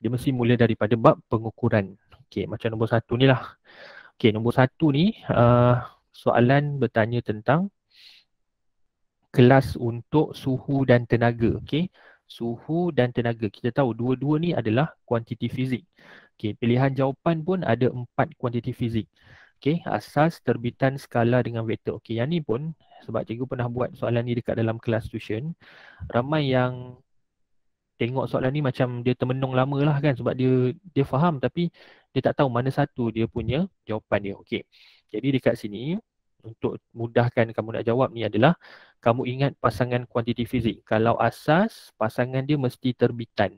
Dia mesti mula daripada bab pengukuran. Okey, macam nombor 1 ni lah. Okey, nombor 1 ni soalan bertanya tentang kelas untuk suhu dan tenaga. Okey, suhu dan tenaga. Kita tahu dua-dua ni adalah kuantiti fizik. Okey, pilihan jawapan pun ada 4 kuantiti fizik. Okey, asas, terbitan, skala dengan vektor. Okey, yang ni pun sebab cikgu pernah buat soalan ni dekat dalam kelas tuition, ramai yang tengok soalan ni macam dia termenung lama lah kan, sebab dia faham tapi dia tak tahu mana satu dia punya jawapan dia. Okey, jadi dekat sini untuk mudahkan kamu nak jawab ni adalah kamu ingat pasangan kuantiti fizik. Kalau asas, pasangan dia mesti terbitan.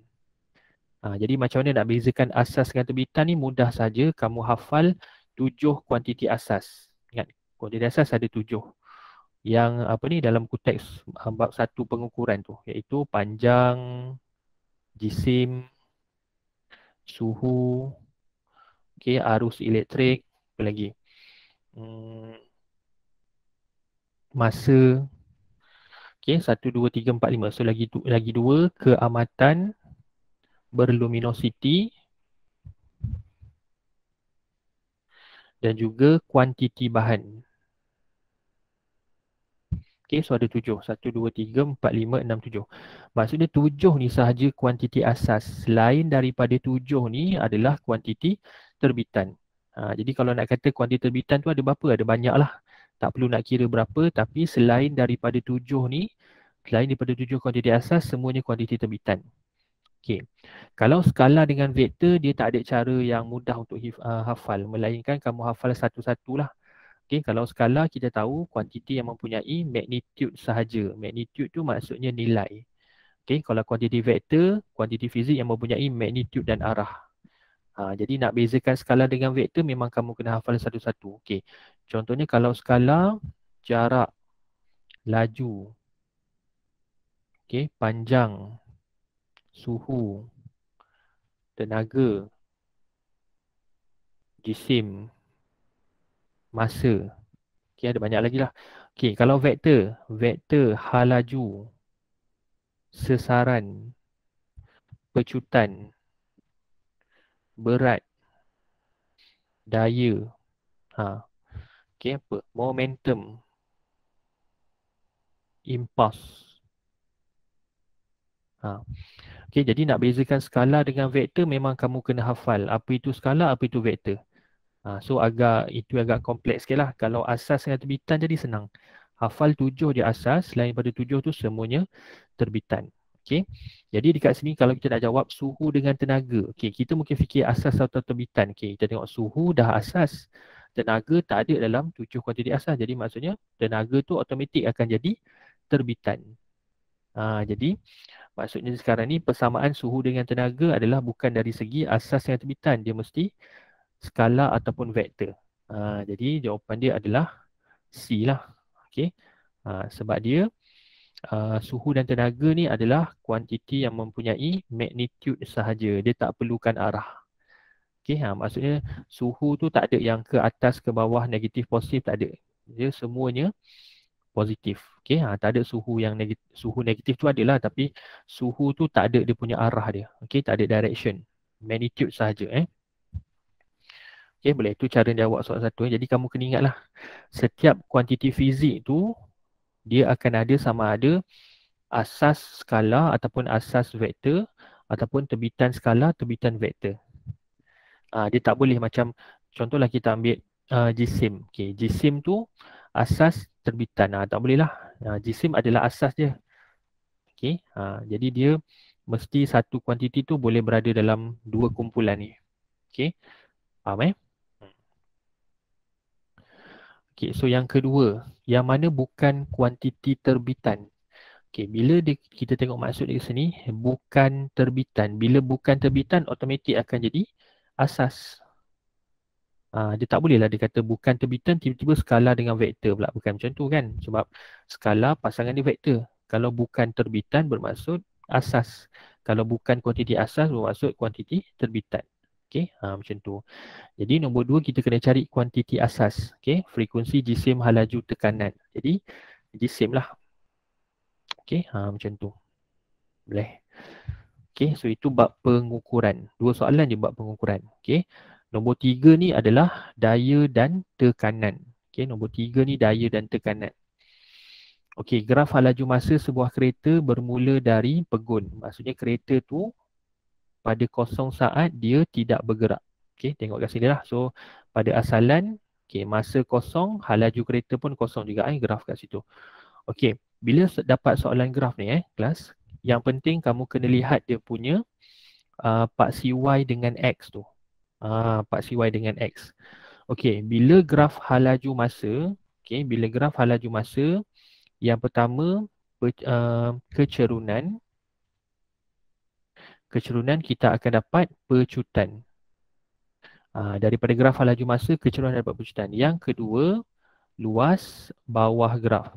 Jadi macam mana nak bezakan asas dengan terbitan ni, mudah saja kamu hafal 7 kuantiti asas. Ingat, kuantiti asas ada 7. Yang apa ni dalam konteks bab 1 pengukuran tu, iaitu panjang, jisim, suhu, okey, arus elektrik, apa lagi? Masa. Okey, 1 2 3 4 5. So lagi 2, keamatan, berluminositi dan juga kuantiti bahan. Okey, so ada 7. 1 2 3 4 5 6 7. Maksudnya 7 ni sahaja kuantiti asas. Selain daripada 7 ni adalah kuantiti terbitan. Jadi kalau nak kata kuantiti terbitan tu ada berapa? Ada banyak lah. Tak perlu nak kira berapa, tapi selain daripada 7 ni, selain daripada 7 kuantiti asas, semuanya kuantiti terbitan. Okey. Kalau skala dengan vektor, dia tak ada cara yang mudah untuk hafal, melainkan kamu hafal satu-satulah. Okey, kalau skala kita tahu kuantiti yang mempunyai magnitude sahaja. Magnitude tu maksudnya nilai. Okey, kalau kuantiti vektor, kuantiti fizik yang mempunyai magnitude dan arah. Jadi nak bezakan skala dengan vektor memang kamu kena hafal satu-satu. Okey. Contohnya kalau skala, jarak, laju, okey, panjang, suhu, tenaga, jisim, masa. Okey, ada banyak lagi lah. Okey, kalau vektor, vektor hal laju, sesaran, pecutan, berat, daya, okey, apa? Momentum, impuls. Okey, jadi nak bezakan skala dengan vektor memang kamu kena hafal apa itu skala, apa itu vektor. So itu agak kompleks sikit lah. Kalau asas dengan terbitan jadi senang. Hafal 7 je asas, selain daripada 7 tu semuanya terbitan. Okey. Jadi dekat sini kalau kita nak jawab suhu dengan tenaga. Okey, kita mungkin fikir asas atau terbitan. Okey, kita tengok suhu dah asas. Tenaga tak ada dalam 7 kuantiti asas. Jadi maksudnya tenaga tu automatik akan jadi terbitan. Jadi maksudnya sekarang ni persamaan suhu dengan tenaga adalah bukan dari segi asas yang terbitan. Dia mesti skala ataupun vektor. Jadi jawapan dia adalah C lah. Okey. Sebab dia suhu dan tenaga ni adalah kuantiti yang mempunyai magnitude sahaja. Dia tak perlukan arah. Okey, maksudnya suhu tu tak ada yang ke atas ke bawah, negatif positif, tak ada. Dia semuanya positif. Okey, tak ada suhu yang negatif. Suhu negatif tu adalah, tapi suhu tu tak ada dia punya arah dia. Okey, tak ada direction. Magnitude sahaja. Okey, boleh. Itu cara jawab soalan 1. Jadi kamu kena ingatlah, setiap kuantiti fizik tu dia akan ada sama ada asas skala ataupun asas vektor ataupun terbitan skala, terbitan vektor. Dia tak boleh macam contohlah kita ambil jisim. Okey, jisim tu asas terbitan. Tak boleh lah. Jisim adalah asas je. Okey, jadi dia mesti satu kuantiti tu boleh berada dalam dua kumpulan ni. Okey, faham Okey, so yang kedua, yang mana bukan kuantiti terbitan. Okey, bila kita tengok maksud di sini, bukan terbitan. Bila bukan terbitan, automatik akan jadi asas. Dia tak boleh lah dia kata bukan terbitan, tiba-tiba skala dengan vektor pula. Bukan macam tu kan. Sebab skala pasangan dia vektor. Kalau bukan terbitan bermaksud asas. Kalau bukan kuantiti asas bermaksud kuantiti terbitan. Okey, macam tu. Jadi nombor 2 kita kena cari kuantiti asas. Okey, frekuensi, jisim, hal laju, tekanan. Jadi jisim lah. Okey, macam tu. Boleh. Okay, so itu bab pengukuran. Dua soalan je bab pengukuran. Okay, nombor 3 ni adalah daya dan tekanan. Okay, nombor 3 ni daya dan tekanan. Okay, graf laju masa sebuah kereta bermula dari pegun. Maksudnya kereta tu pada kosong saat dia tidak bergerak. Okay, tengok kat sini lah. So, pada asalan, okay, masa kosong, hal laju kereta pun kosong juga. Graf kat situ. Okay, bila dapat soalan graf ni kelas, yang penting kamu kena lihat dia punya paksi Y dengan X tu. Paksi Y dengan X. Okey, bila graf hal laju masa, okey, bila graf hal laju masa, yang pertama kecerunan kita akan dapat pecutan. Daripada graf hal laju masa, kecerunan dapat pecutan. Yang kedua, luas bawah graf.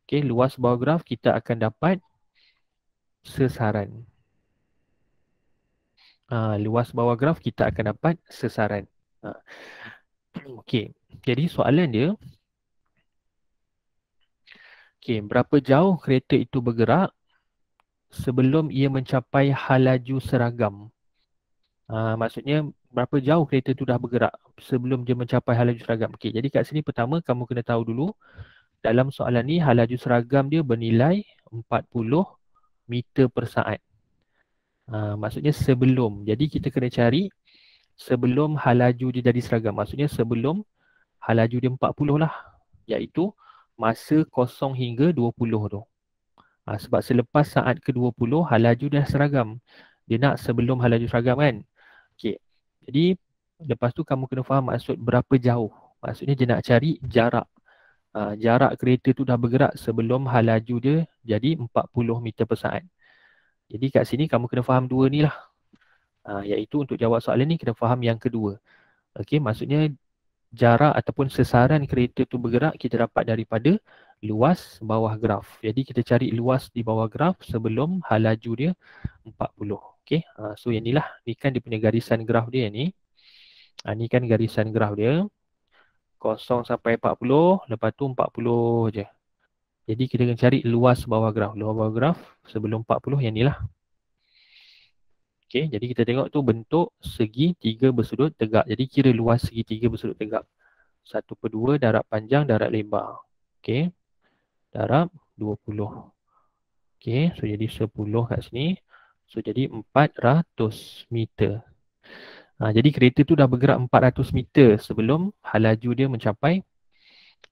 Okey, luas bawah graf kita akan dapat sesaran. Luas bawah graf kita akan dapat sesaran. Okey, jadi soalan dia, okey, berapa jauh kereta itu bergerak sebelum ia mencapai hal laju seragam? Maksudnya berapa jauh kereta itu dah bergerak sebelum dia mencapai hal laju seragam. Okey, jadi kat sini pertama kamu kena tahu dulu dalam soalan ni hal laju seragam dia bernilai 40 meter per saat. Maksudnya sebelum. Jadi kita kena cari sebelum hal laju dia jadi seragam. Maksudnya sebelum hal laju dia 40 lah. Iaitu masa 0 hingga 20 tu. Sebab selepas saat ke-20 hal laju dah seragam. Dia nak sebelum hal laju seragam kan. Okey. Jadi lepas tu kamu kena faham maksud berapa jauh. Maksudnya dia nak cari jarak. Jarak kereta tu dah bergerak sebelum hal laju dia jadi 40 meter per saat. Jadi kat sini kamu kena faham dua ni lah. Iaitu untuk jawab soalan ni kena faham yang kedua. Okey, maksudnya jarak ataupun sesaran kereta tu bergerak kita dapat daripada luas bawah graf. Jadi kita cari luas di bawah graf sebelum hal laju dia 40. Okey, so yang ni lah. Ni kan dia punya garisan graf dia ni. Ni kan garisan graf dia. 0 sampai 40, lepas tu 40 je. Jadi kita akan cari luas bawah graf. Luas bawah graf sebelum 40 yang ni lah. Okey, jadi kita tengok tu bentuk segitiga bersudut tegak. Jadi kira luas segitiga bersudut tegak. 1/2 darab panjang darab lebar. Okey. Darab 20. Okey, so jadi 10 kat sini. So jadi 400 meter. Jadi kereta tu dah bergerak 400 meter sebelum hal laju dia mencapai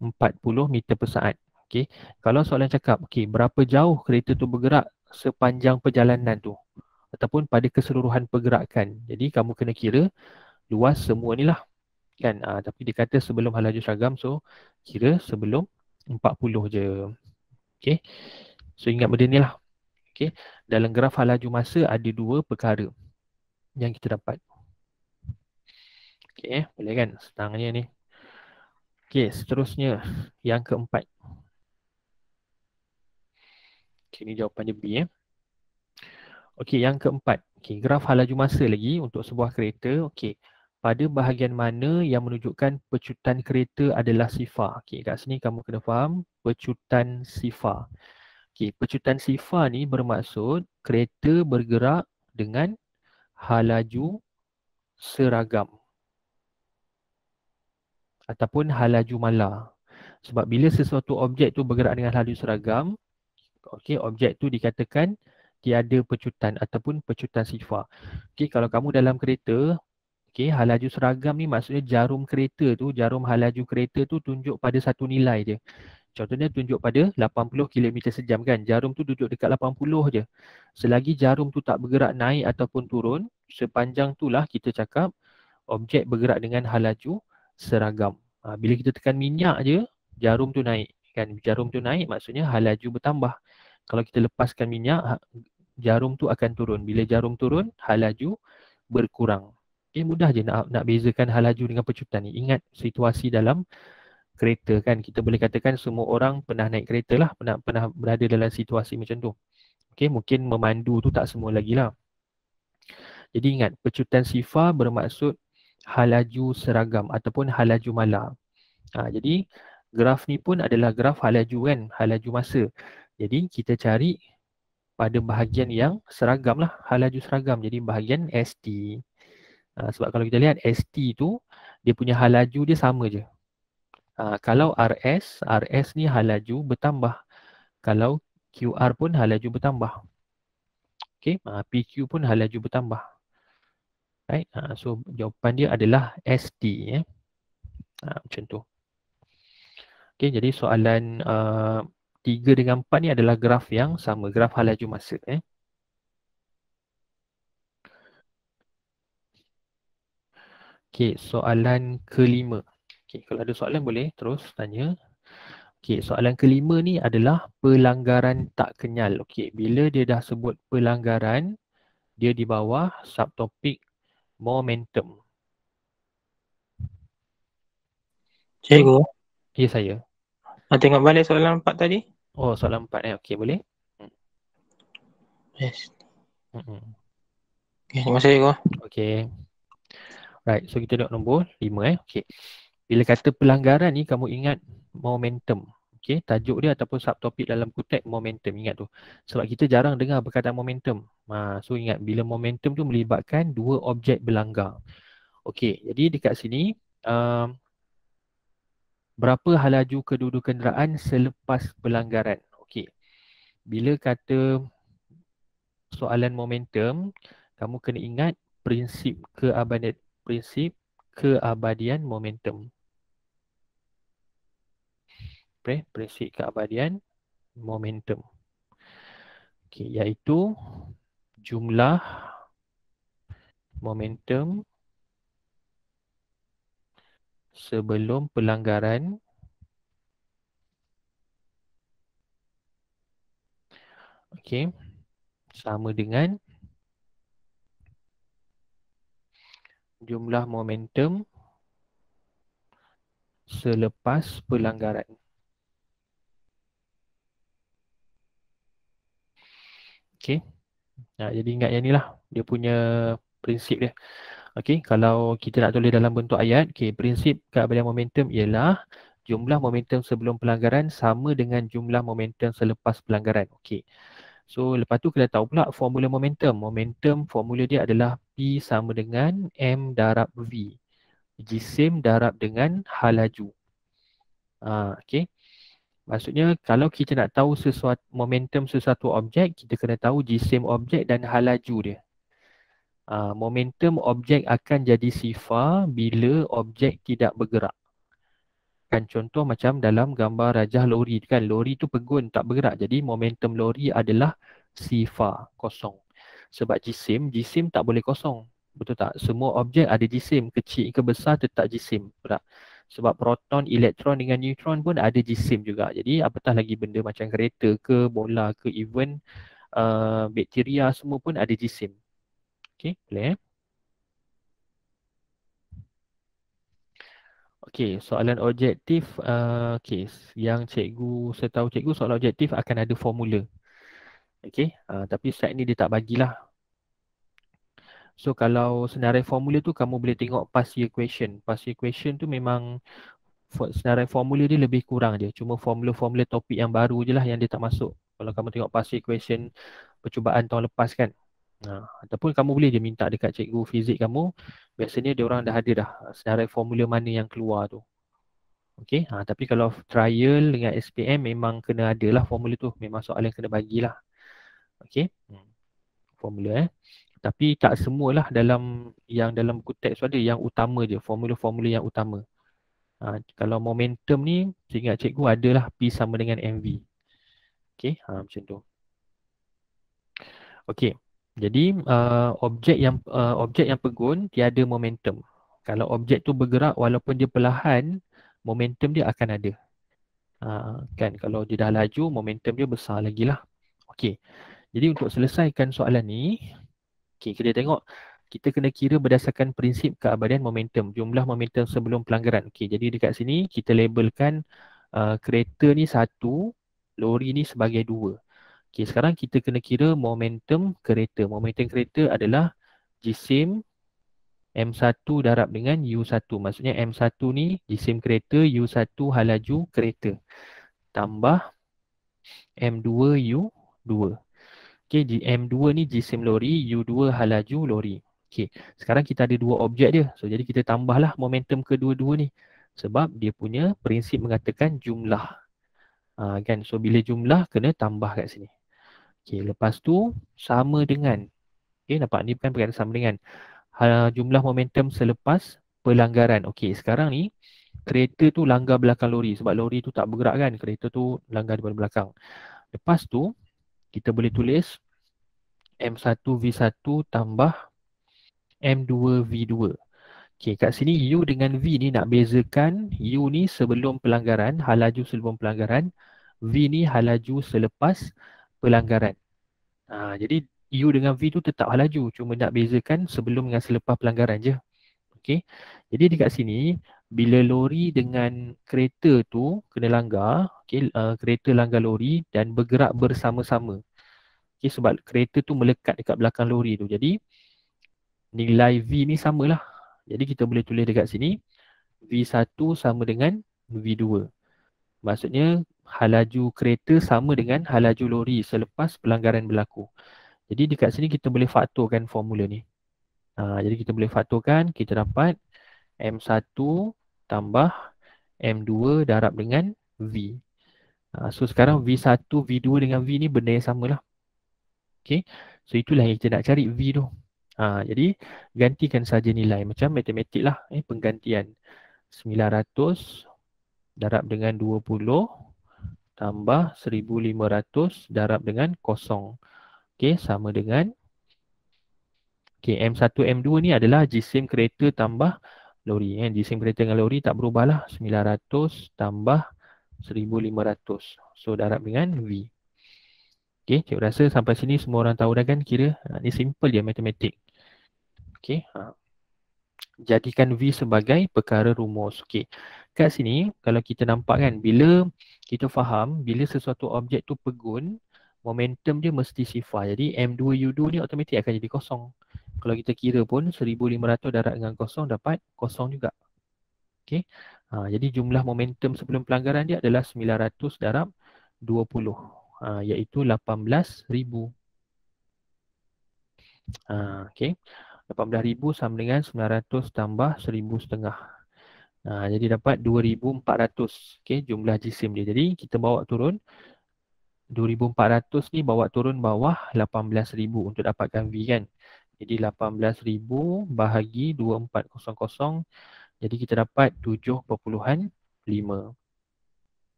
40 meter per saat. Okey. Kalau soalan cakap, okey, berapa jauh kereta tu bergerak sepanjang perjalanan tu ataupun pada keseluruhan pergerakan. Jadi kamu kena kira luas semua ni lah. Kan, tapi dia kata sebelum hal laju seragam, so kira sebelum 40 je. Okey. So ingat benda ni lah. Okey. Dalam graf hal laju masa ada dua perkara yang kita dapat. Okey, boleh kan? Senangnya ni. Okey, seterusnya yang keempat. Okey, ni jawapan dia B. Okey, yang keempat. Okey, graf hal laju masa lagi untuk sebuah kereta. Okey, pada bahagian mana yang menunjukkan pecutan kereta adalah sifar. Okey, kat sini kamu kena faham pecutan sifar. Okey, pecutan sifar ni bermaksud kereta bergerak dengan hal laju seragam ataupun hal laju mala. Sebab bila sesuatu objek tu bergerak dengan hal laju seragam, okey, objek tu dikatakan tiada pecutan ataupun pecutan sifar. Okey, kalau kamu dalam kereta, okey, hal laju seragam ni maksudnya jarum kereta tu, jarum hal laju kereta tu tunjuk pada satu nilai je. Contohnya tunjuk pada 80 km sejam kan. Jarum tu duduk dekat 80 je. Selagi jarum tu tak bergerak naik ataupun turun, sepanjang itulah kita cakap objek bergerak dengan hal laju seragam. Bila kita tekan minyak je, jarum tu naik. Kan? Jarum tu naik maksudnya hal laju bertambah. Kalau kita lepaskan minyak, jarum tu akan turun. Bila jarum turun, hal laju berkurang. Okay, mudah je nak bezakan hal laju dengan pecutan ni. Ingat situasi dalam kereta kan, kita boleh katakan semua orang pernah naik kereta lah, pernah berada dalam situasi macam tu. Okey, mungkin memandu tu tak semua lagi lah. Jadi ingat, pecutan sifar bermaksud hal laju seragam ataupun hal laju mala. Jadi graf ni pun adalah graf hal laju kan, hal laju masa. Jadi kita cari pada bahagian yang seragam lah, hal laju seragam. Jadi bahagian ST. Sebab kalau kita lihat ST tu, dia punya hal laju dia sama je. Kalau RS ni hal laju bertambah. Kalau QR pun hal laju bertambah. Okay, PQ pun hal laju bertambah. Right? So jawapan dia adalah ST. Macam tu. Okay, jadi soalan 3 dengan 4 ni adalah graf yang sama, graf hal laju masa. Okay, soalan kelima. Okay, kalau ada soalan boleh terus tanya. Okay, soalan kelima ni adalah pelanggaran tak kenyal. Okay, bila dia dah sebut pelanggaran, dia di bawah subtopik momentum. So, Cikgu, ya saya. tengok balik soalan 4 tadi. Oh, soalan 4 Okay, boleh? Yes. Hmm. Okay, terima kasih cikgu. Okay. Right, so kita tengok nombor 5 Okay. Bila kata pelanggaran ni kamu ingat momentum. Okay, tajuk dia ataupun subtopik dalam kutip momentum, ingat tu. Sebab kita jarang dengar perkataan momentum. So ingat bila momentum tu melibatkan dua objek berlanggar. Okay, jadi dekat sini berapa hal laju kedua-dua kenderaan selepas pelanggaran. Okay, bila kata soalan momentum, kamu kena ingat prinsip keabadian momentum. Prinsip keabadian momentum. Okay, iaitu jumlah momentum sebelum pelanggaran sama dengan jumlah momentum selepas pelanggaran. Okay. Jadi ingat yang ni lah. Dia punya prinsip dia. Okay. Kalau kita nak tulis dalam bentuk ayat. Okay. Prinsip keabadian momentum ialah jumlah momentum sebelum pelanggaran sama dengan jumlah momentum selepas pelanggaran. Okay. So lepas tu kita tahu pula formula momentum. Momentum formula dia adalah P sama dengan M darab V. Jisim darab dengan hal laju. Okay. Maksudnya kalau kita nak tahu momentum sesuatu objek, kita kena tahu jisim objek dan hal laju dia. Momentum objek akan jadi sifar bila objek tidak bergerak. Kan contoh macam dalam gambar rajah lori kan, lori tu pegun tak bergerak. Jadi momentum lori adalah sifar, kosong. Sebab jisim tak boleh kosong. Betul tak? Semua objek ada jisim, kecil ke besar tetap jisim. Betul tak? Sebab proton, elektron dengan neutron pun ada jisim juga. Jadi apatah lagi benda macam kereta ke, bola ke, even bakteria semua pun ada jisim. Okay, boleh Okay, soalan objektif. Okay, yang setahu cikgu soalan objektif akan ada formula. Okay, tapi slide ni dia tak bagilah. So kalau senarai formula tu kamu boleh tengok past year question. Past year question tu memang senarai formula dia lebih kurang je. Cuma formula-formula topik yang baru je lah yang dia tak masuk. Kalau kamu tengok past year question percubaan tahun lepas kan. Ataupun kamu boleh je minta dekat cikgu fizik kamu. Biasanya dia orang dah ada dah senarai formula mana yang keluar tu. Okay, tapi kalau trial dengan SPM memang kena ada lah formula tu. Memang soalan kena bagilah. Okay, formula Tapi tak semualah dalam buku teks tu ada yang utama je, formula-formula yang utama. Kalau momentum ni, seingat cikgu adalah P sama dengan MV. Okay, macam tu. Okay, jadi objek yang pegun tiada momentum. Kalau objek tu bergerak walaupun dia perlahan, momentum dia akan ada. Kan kalau dia dah laju, momentum dia besar lagi lah. Okay, jadi untuk selesaikan soalan ni, kita tengok kita kena kira berdasarkan prinsip keabadian momentum, jumlah momentum sebelum pelanggaran. Jadi dekat sini kita labelkan kereta ni 1, lori ni sebagai 2. Sekarang kita kena kira momentum kereta. Momentum kereta adalah jisim M1 darab dengan U1. Maksudnya M1 ni jisim kereta, U1 hal laju kereta. Tambah M2 U2. Okay, M2 ni jisim lori, U2 halaju lori. Okay, sekarang kita ada dua objek dia. So, jadi kita tambahlah momentum kedua-dua ni. Sebab dia punya prinsip mengatakan jumlah. Kan, so bila jumlah kena tambah kat sini. Okay, lepas tu sama dengan. Okay, nampak ni kan perkataan sama dengan jumlah momentum selepas pelanggaran. Okay, sekarang ni kereta tu langgar belakang lori. Sebab lori tu tak bergerak kan, kereta tu langgar daripada belakang. Lepas tu, kita boleh tulis M1V1 tambah M2V2. Okay, kat sini U dengan V ni nak bezakan U ni sebelum pelanggaran, hal laju sebelum pelanggaran. V ni hal laju selepas pelanggaran. Jadi U dengan V tu tetap hal laju. Cuma nak bezakan sebelum dengan selepas pelanggaran je. Okay. Jadi dekat sini, bila lori dengan kereta tu kena langgar, okay, kereta langgar lori dan bergerak bersama-sama. Okay, sebab kereta tu melekat dekat belakang lori tu. Jadi nilai V ni samalah. Jadi kita boleh tulis dekat sini V1 sama dengan V2. Maksudnya hal laju kereta sama dengan hal laju lori selepas pelanggaran berlaku. Jadi dekat sini kita boleh faktorkan formula ni. Jadi kita boleh faktorkan, kita dapat M1 tambah M2 darab dengan V. So sekarang V1, V2 dengan V ni benda yang sama lah. Okay. So itulah yang kita nak cari V tu. Jadi gantikan saja nilai macam matematik lah. Penggantian 900 darab dengan 20 tambah 1500 darab dengan kosong. Okay, sama dengan M1, M2 ni adalah jisim kereta tambah lori. Jisim kereta dengan lori tak berubah lah. 900 tambah 1500. So darab dengan V. Okay, cikgu rasa sampai sini semua orang tahu dah kan kira. Ni simple je matematik. Okay. Jadikan V sebagai perkara rumus. Okay. Kat sini kalau kita nampak kan bila kita faham bila sesuatu objek tu pegun, momentum dia mesti sifar. Jadi M2U2 ni automatik akan jadi kosong. Kalau kita kira pun 1500 darab dengan kosong dapat kosong juga. Okay. Jadi jumlah momentum sebelum pelanggaran dia adalah 900 darab 20. Iaitu 18,000. Okay. 18,000 sama dengan 900 tambah 1,500. Jadi dapat 2,400. Okay, jumlah jisim dia. Jadi kita bawa turun 2,400 ni bawa turun bawah 18,000 untuk dapatkan V kan. Jadi 18,000 bahagi 2400. Jadi kita dapat 7.5.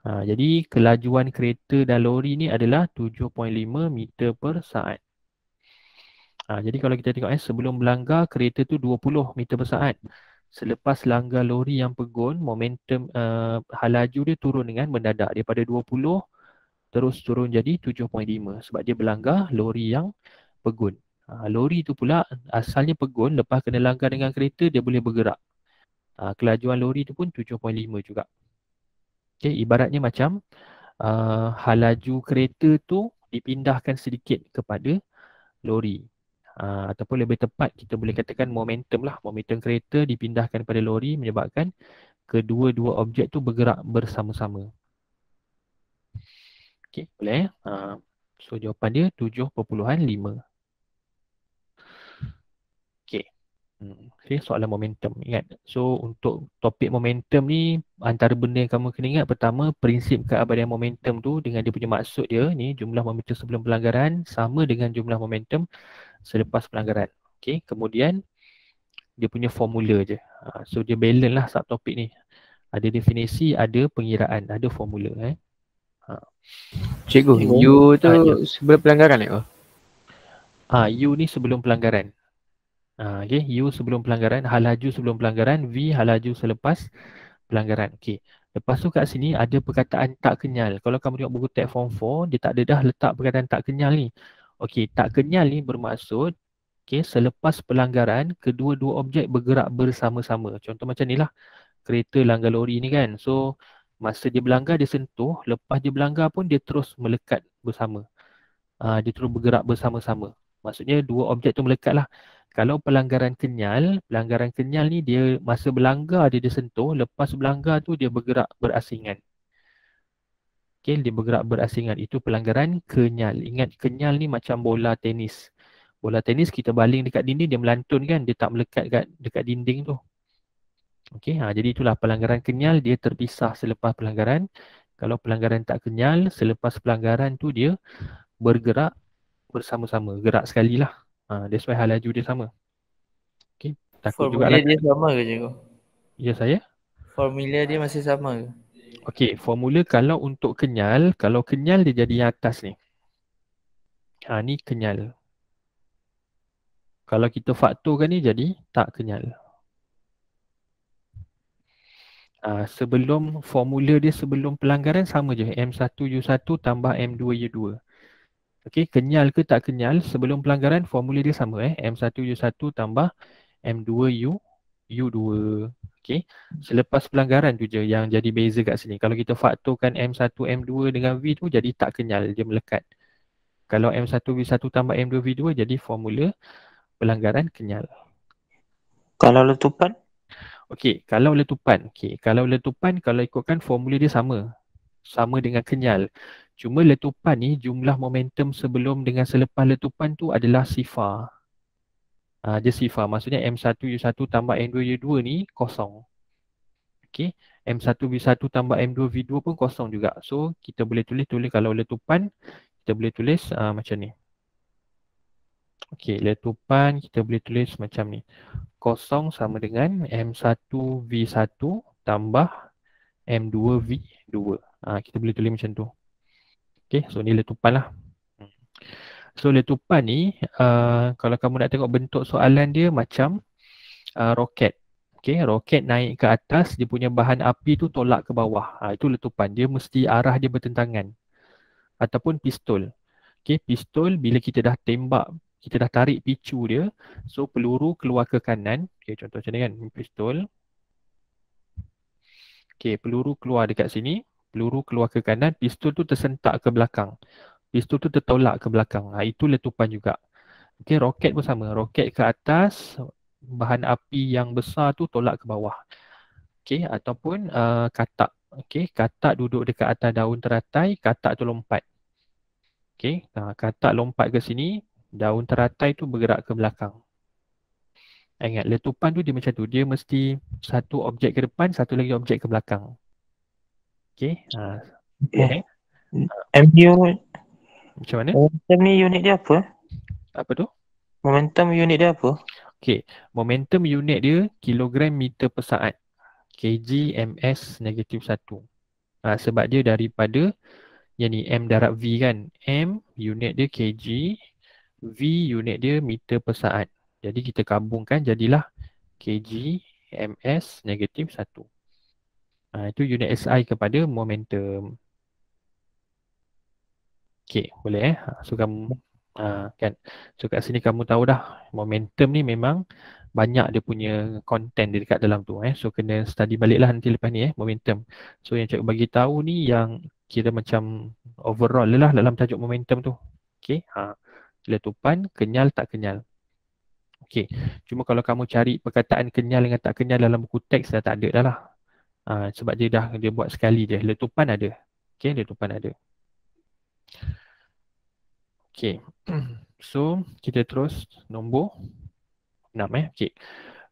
Jadi kelajuan kereta dan lori ni adalah 7.5 meter per saat. Jadi kalau kita tengok sebelum melanggar kereta tu 20 meter per saat. Selepas langgar lori yang pegun, momentum hal laju dia turun dengan mendadak daripada 20 terus turun jadi 7.5 sebab dia berlanggar lori yang pegun. Lori tu pula asalnya pegun, lepas kena langgar dengan kereta dia boleh bergerak. Kelajuan lori tu pun 7.5 juga. Okay, ibaratnya macam hal laju kereta tu dipindahkan sedikit kepada lori. Ataupun lebih tepat kita boleh katakan momentum lah. Momentum kereta dipindahkan pada lori menyebabkan kedua-dua objek tu bergerak bersama-sama. Okey, boleh. So jawapan dia 7.5. Okey. Okay, soalan momentum. Ingat. So untuk topik momentum ni antara benda yang kamu kena ingat pertama prinsip keabadian momentum tu dengan dia punya maksud dia ni jumlah momentum sebelum pelanggaran sama dengan jumlah momentum selepas pelanggaran. Okey, kemudian dia punya formula je. So dia balance lah subtopik ni. Ada definisi, ada pengiraan, ada formula. Cikgu, U tu sebelum pelanggaran ke? U ni sebelum pelanggaran. Okay, U sebelum pelanggaran, hal laju sebelum pelanggaran, V hal laju selepas pelanggaran. Okay. Lepas tu kat sini ada perkataan tak kenyal. Kalau kamu tengok buku teks form 4, dia tak ada dah letak perkataan tak kenyal ni. Okay, tak kenyal ni bermaksud selepas pelanggaran, kedua-dua objek bergerak bersama-sama. Contoh macam ni lah, kereta langgar lori ni kan. So, masa dia berlanggar, dia sentuh. Lepas dia berlanggar pun, dia terus melekat bersama. Dia terus bergerak bersama-sama. Maksudnya, dua objek tu melekat lah. Kalau pelanggaran kenyal ni dia masa berlanggar dia sentuh, lepas berlanggar tu dia bergerak berasingan. Okay, dia bergerak berasingan. Itu pelanggaran kenyal. Ingat, kenyal ni macam bola tenis. Bola tenis kita baling dekat dinding, dia melantun kan. Dia tak melekat dekat dinding tu. Okay, jadi itulah pelanggaran kenyal, dia terpisah selepas pelanggaran. Kalau pelanggaran tak kenyal, selepas pelanggaran tu dia bergerak bersama-sama. Gerak sekali lah. That's why hal laju dia sama. Okay, takut jugalah. Formula dia sama ke cikgu? Ya saya. Formula dia masih sama ke? Okey, formula kalau untuk kenyal, kalau kenyal dia jadi yang atas ni. Ni kenyal. Kalau kita faktorkan ni jadi tak kenyal. Sebelum formula dia sebelum pelanggaran sama je. M1U1 tambah M2U2. Okey, kenyal ke tak kenyal sebelum pelanggaran formula dia sama M1U1 tambah M2U2. Okey, selepas pelanggaran tu je yang jadi beza kat sini. Kalau kita faktorkan M1 M2 dengan V tu jadi tak kenyal, dia melekat. Kalau M1V1 tambah M2V2 jadi formula pelanggaran kenyal. Kalau letupan? Okey, kalau letupan. Kalau ikutkan formula dia sama. Sama dengan kenyal. Cuma letupan ni jumlah momentum sebelum dengan selepas letupan tu adalah sifar. Dia sifar. Maksudnya M1U1 tambah M2U2 ni kosong. Okey, M1V1 tambah M2V2 pun kosong juga. So, kita boleh tulis kalau letupan, kita boleh tulis macam ni. Okey, letupan kita boleh tulis macam ni. Kosong sama dengan M1V1 tambah M2V2. Kita boleh tulis macam tu. Okey, so ni letupan lah. So letupan ni, kalau kamu nak tengok bentuk soalan dia macam roket. Okey, roket naik ke atas, dia punya bahan api tu tolak ke bawah. Itu letupan. Dia mesti arah dia bertentangan. Ataupun pistol. Okey, pistol bila kita dah tembak, kita dah tarik picu dia, so peluru keluar ke kanan. Okey, contoh macam ni kan, pistol. Okey, peluru keluar dekat sini, peluru keluar ke kanan, pistol tu tersentak ke belakang. Pistol tu tertolak ke belakang. Itu letupan juga. Okey, roket pun sama. Roket ke atas, bahan api yang besar tu tolak ke bawah. Okey, ataupun katak. Okey, katak duduk dekat atas daun teratai, katak tu lompat. Okey, katak lompat ke sini, daun teratai tu bergerak ke belakang. Ingat, letupan tu dia macam tu. Dia mesti satu objek ke depan, satu lagi objek ke belakang. Okey. Okay. MU Macam mana? momentum ni unit dia apa? Apa tu? Momentum unit dia apa? Okey, momentum unit dia kilogram meter per saat. kg ms negatif 1. Sebab dia daripada yang ni M darab V kan. M unit dia kg, V unit dia meter per saat. Jadi kita gabungkan jadilah kg ms negatif 1. Itu unit SI kepada momentum. Okey, boleh So kamu kan. So kat sini kamu tahu dah momentum ni memang banyak dia punya content dia dekat dalam tu So kena study baliklah nanti lepas ni momentum. So yang cikgu bagi tahu ni yang kira macam overall lah dalam tajuk momentum tu. Okey, letupan kenyal tak kenyal. Okey, cuma kalau kamu cari perkataan kenyal dengan tak kenyal dalam buku teks dah tak ada dah lah. Sebab dia buat sekali je. Letupan ada. Okey, letupan ada. Okey. So kita terus nombor 6 Okey.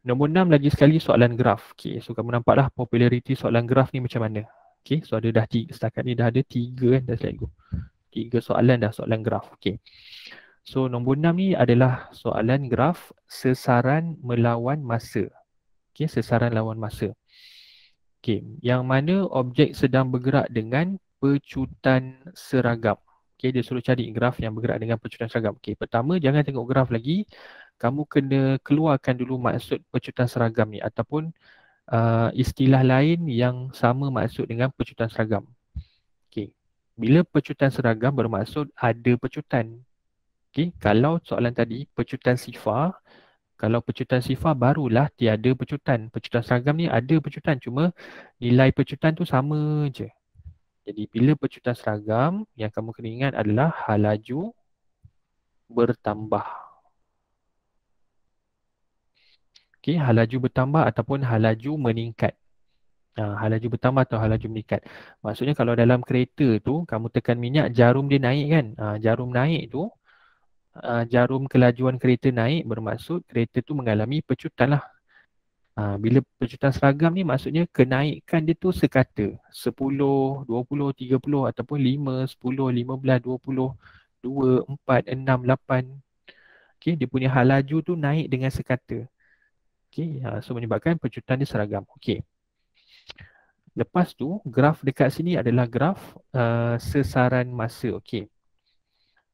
Nombor 6 lagi sekali soalan graf. Okey, so kamu nampak dah populariti soalan graf ni macam mana. Okey, so ada dah setakat ni dah ada 3 kan dah selesai. 3 soalan dah soalan graf. Okey. So nombor 6 ni adalah soalan graf sesaran melawan masa. Okey, sesaran lawan masa. Okey, yang mana objek sedang bergerak dengan pecutan seragam. Okey, dia suruh cari graf yang bergerak dengan pecutan seragam. Okey, pertama jangan tengok graf lagi. Kamu kena keluarkan dulu maksud pecutan seragam ni ataupun istilah lain yang sama maksud dengan pecutan seragam. Okey, bila pecutan seragam bermaksud ada pecutan. Okey, kalau soalan tadi pecutan sifar, kalau pecutan sifar barulah tiada pecutan. Pecutan seragam ni ada pecutan, cuma nilai pecutan tu sama je. Jadi bila pecutan seragam, yang kamu kena ingat adalah hal laju bertambah. Okey, hal laju bertambah ataupun hal laju meningkat. Hal laju bertambah atau hal laju meningkat. Maksudnya kalau dalam kereta tu kamu tekan minyak, jarum dia naik kan. Jarum naik tu, jarum kelajuan kereta naik bermaksud kereta tu mengalami pecutan lah. Bila pecutan seragam ni maksudnya kenaikan dia tu sekata 10, 20, 30 ataupun 5, 10, 15, 20, 2, 4, 6, 8. Okay, dia punya hal laju tu naik dengan sekata. Okay, so menyebabkan pecutan dia seragam. Okay. Lepas tu, graf dekat sini adalah graf sesaran masa. Okay.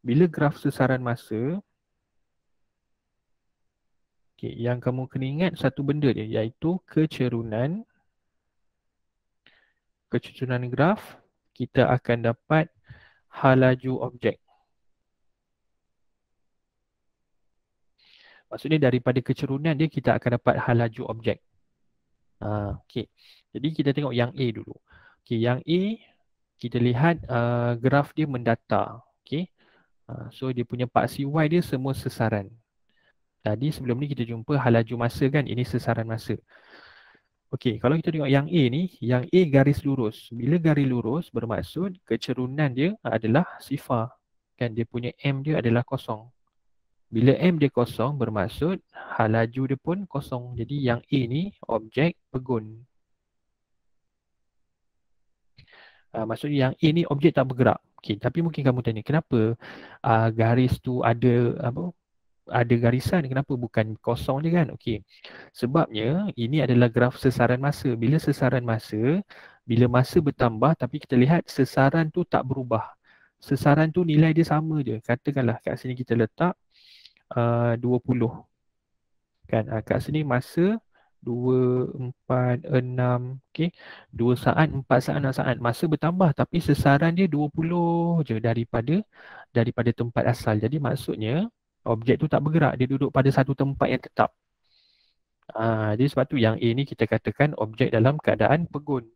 Bila graf sesaran masa, okay, yang kamu kena ingat satu benda dia, iaitu kecerunan graf, kita akan dapat hal laju objek. Maksudnya daripada kecerunan dia, kita akan dapat hal laju objek. Okay. Jadi kita tengok yang A dulu. Okay, yang A, kita lihat graf dia mendatar. Okay. So dia punya paksi Y dia semua sesaran. Tadi sebelum ni kita jumpa hal laju masa kan, ini sesaran masa. Okey, kalau kita tengok yang A ni, yang A garis lurus. Bila garis lurus bermaksud kecerunan dia adalah sifar. Kan dia punya M dia adalah kosong. Bila M dia kosong bermaksud hal laju dia pun kosong. Jadi yang A ni objek pegun. Maksudnya yang A ni objek tak bergerak. Okey, tapi mungkin kamu tanya kenapa garis tu ada garisan, kenapa bukan kosong je kan? Okey. Sebabnya ini adalah graf sesaran masa. Bila sesaran masa, bila masa bertambah tapi kita lihat sesaran tu tak berubah. Sesaran tu nilai dia sama je. Katakanlah kat sini kita letak 20. Kan kat sini masa 2, 4, 6, okey. 2 saat, 4 saat, 6 saat. Masa bertambah tapi sesaran dia 20 je daripada tempat asal. Jadi maksudnya objek tu tak bergerak, dia duduk pada satu tempat yang tetap. Jadi sebab tu yang A ni kita katakan objek dalam keadaan pegun.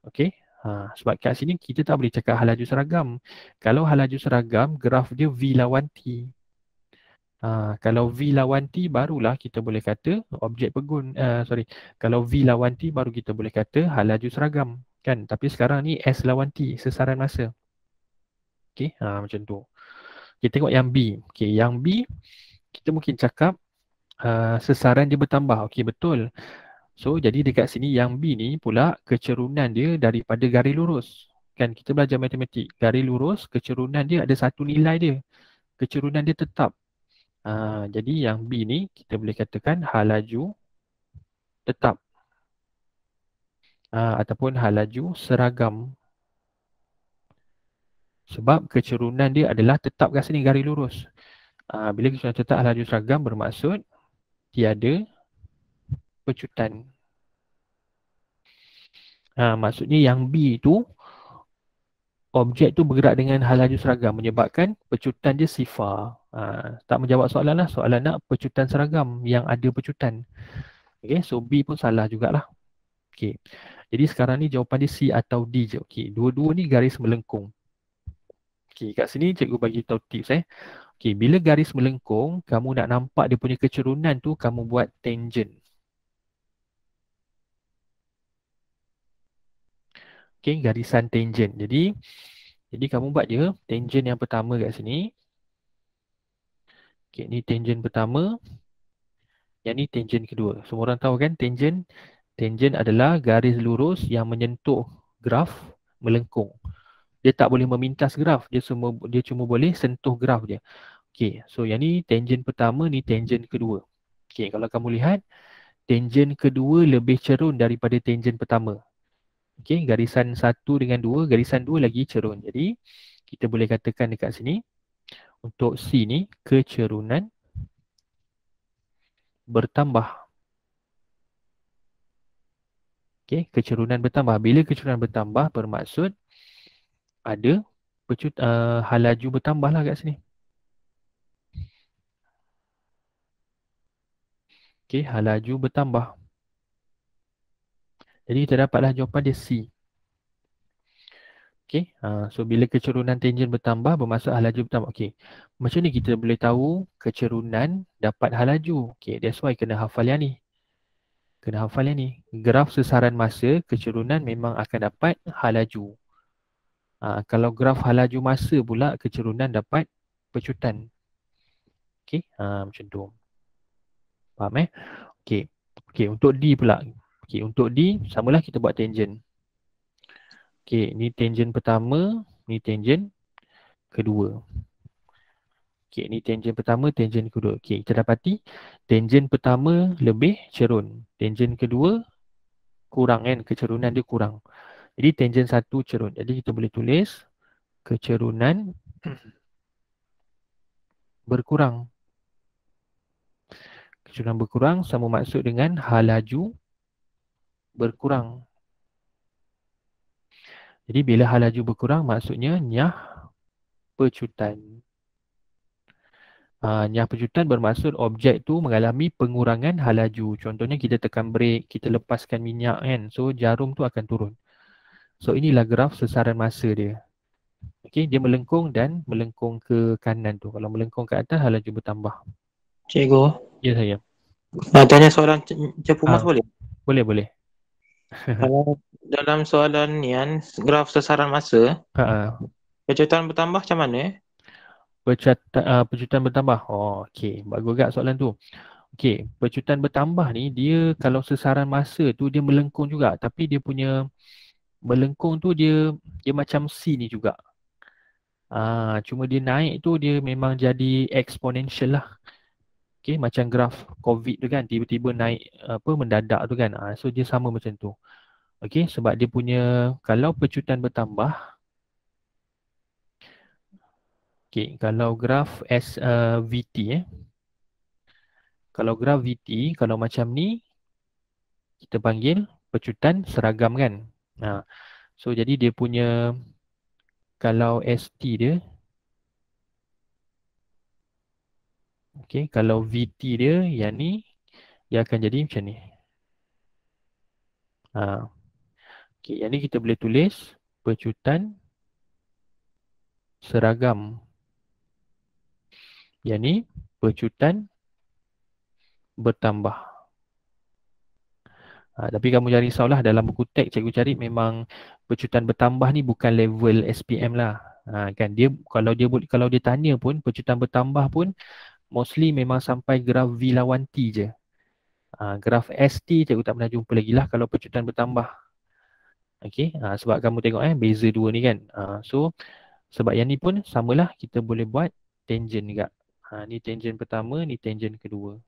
Okey. Sebab kat sini kita tak boleh cakap hal laju seragam. Kalau hal laju seragam, graf dia V lawan T. Kalau V lawan T barulah kita boleh kata objek pegun. Kalau V lawan T baru kita boleh kata hal laju seragam. Kan? Tapi sekarang ni S lawan T, sesaran masa. Okey, macam tu. Kita tengok yang B. Okey, yang B kita mungkin cakap sesaran dia bertambah. Okey, betul. So, jadi dekat sini yang B ni pula kecerunan dia daripada garis lurus. Kan kita belajar matematik. Garis lurus, kecerunan dia ada satu nilai dia. Kecerunan dia tetap. Jadi yang B ni kita boleh katakan hal laju tetap. Ataupun hal laju seragam. Sebab kecerunan dia adalah tetap kat sini garis lurus. Bila kecerunan tetap hal laju seragam bermaksud tiada pecutan. Maksudnya yang B tu objek tu bergerak dengan hal laju seragam menyebabkan pecutan dia sifar. Tak menjawab soalan lah. Soalan nak pecutan seragam yang ada pecutan. Okay, so B pun salah jugalah. Okay. Jadi sekarang ni jawapan dia C atau D je. Okay, dua-dua ni garis melengkung. Okay, kat sini cikgu bagi tahu tips Okay, bila garis melengkung, kamu nak nampak dia punya kecerunan tu, kamu buat tangent. Okay, garisan tangent. Jadi kamu buat je tangent yang pertama kat sini. Okay, ni tangent pertama. Yang ni tangent kedua. Semua orang tahu kan tangent? Tangent adalah garis lurus yang menyentuh graf melengkung. Dia tak boleh memintas graf. Dia cuma boleh sentuh graf je. Okay, so yang ni tangent pertama, ni tangent kedua. Okay, kalau kamu lihat, tangent kedua lebih cerun daripada tangent pertama. Okay, garisan 1 dengan 2, garisan 2 lagi cerun. Jadi, kita boleh katakan dekat sini, untuk C ni, kecerunan bertambah. Okay, kecerunan bertambah. Bila kecerunan bertambah, bermaksud ada hal laju bertambah lah kat sini. Okay, hal laju bertambah. Jadi kita dapatlah jawapan dia C. Okay, so bila kecerunan tangent bertambah bermaksud hal laju bertambah. Okay, macam ni kita boleh tahu kecerunan dapat hal laju. Okay, that's why kena hafal yang ni. Kena hafal yang ni. Graf sesaran masa kecerunan memang akan dapat halaju. Kalau graf halaju masa pula kecerunan dapat pecutan. Okey, macam tu. Faham Okey. Okey, untuk D pula. Okey, untuk D samalah kita buat tangent. Okey, ni tangent pertama, ni tangent kedua. Okey, ni tangent pertama, tangent kedua. Okey, kita dapati tangent pertama lebih cerun. Tangent kedua kurang kan, kecerunan dia kurang. Jadi tangent satu cerun. Jadi kita boleh tulis kecerunan berkurang. Kecerunan berkurang sama maksud dengan halaju berkurang. Jadi bila halaju berkurang maksudnya nyah pecutan. Nyah pecutan bermaksud objek tu mengalami pengurangan halaju. Contohnya kita tekan brake, kita lepaskan minyak kan. So jarum tu akan turun. So inilah graf sesaran masa dia. Okey, dia melengkung dan melengkung ke kanan tu. Kalau melengkung ke atas halaju bertambah. Cikgu, Ya saya. tanya soalan cepu mas boleh? Boleh. Kalau dalam soalan ni kan, graf sesaran masa, pecutan bertambah macam mana? Pecutan bertambah. Oh, okey. Bagus juga soalan tu. Okey, pecutan bertambah ni dia kalau sesaran masa tu dia melengkung juga, tapi dia punya melengkung tu dia macam C ni juga. Cuma dia naik tu dia memang jadi exponential lah. Okey, macam graf COVID tu kan, tiba-tiba naik mendadak tu kan. So dia sama macam tu. Okey, sebab dia punya kalau pecutan bertambah. Okey, kalau graf VT kalau graf VT, kalau macam ni kita panggil pecutan seragam kan. So jadi dia punya kalau ST dia, okey, kalau VT dia yang ni dia akan jadi macam ni. Okey, yang ni kita boleh tulis pecutan seragam. Yang ni pecutan bertambah. Tapi kamu jangan risaulah, dalam buku teks cikgu cari memang pecutan bertambah ni bukan level SPM lah. Kan dia kalau dia tanya pun pecutan bertambah pun mostly memang sampai graf V lawan T je. Graf ST cikgu tak pernah jumpa lagi lah kalau pecutan bertambah. Okey, sebab kamu tengok beza dua ni kan. So sebab yang ni pun samalah, kita boleh buat tangent juga. Ni tangent pertama, ni tangent kedua.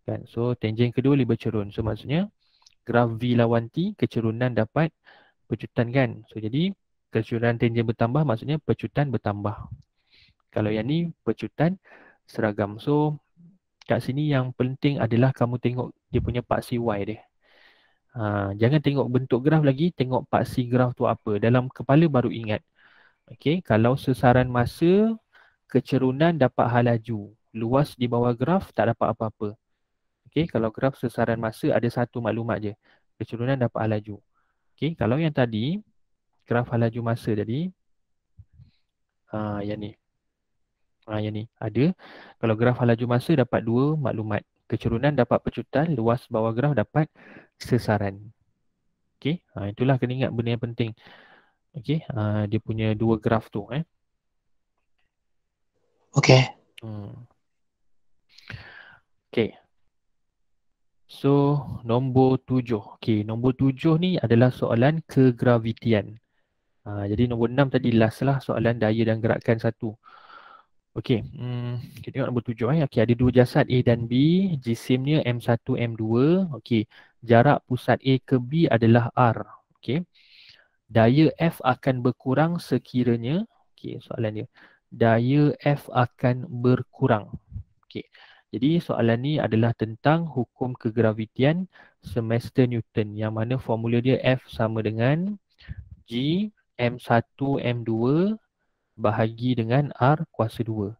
Kan? So tangent kedua lebih cerun. So maksudnya graf V lawan T, kecerunan dapat pecutan kan. So jadi kecerunan tangent bertambah maksudnya pecutan bertambah. Kalau yang ni pecutan seragam. So kat sini yang penting adalah kamu tengok dia punya paksi Y dia. Jangan tengok bentuk graf lagi, tengok paksi graf tu apa. Dalam kepala baru ingat. Okey, kalau sesaran masa kecerunan dapat halaju. Luas di bawah graf tak dapat apa-apa. Okey, kalau graf sesaran masa ada satu maklumat je. Kecerunan dapat halaju. Okey, kalau yang tadi graf halaju masa tadi yang ni. Yang ni ada. Kalau graf halaju masa dapat dua maklumat. Kecerunan dapat pecutan, luas bawah graf dapat sesaran. Okey, itulah kena ingat benda yang penting. Okey, dia punya dua graf tu Okey. Okey. So, nombor 7. Okey, nombor 7 ni adalah soalan kegravitian. Jadi nombor 6 tadi last lah, soalan daya dan gerakan satu. Okey, kita tengok nombor 7 Okey, ada dua jasad A dan B, jisimnya M1, M2. Okey, jarak pusat A ke B adalah R. Okey. Daya F akan berkurang sekiranya, okey, soalan dia. Daya F akan berkurang. Okey. Jadi soalan ni adalah tentang hukum kegravitian semester Newton, yang mana formula dia F sama dengan G M1 M2 bahagi dengan R kuasa 2.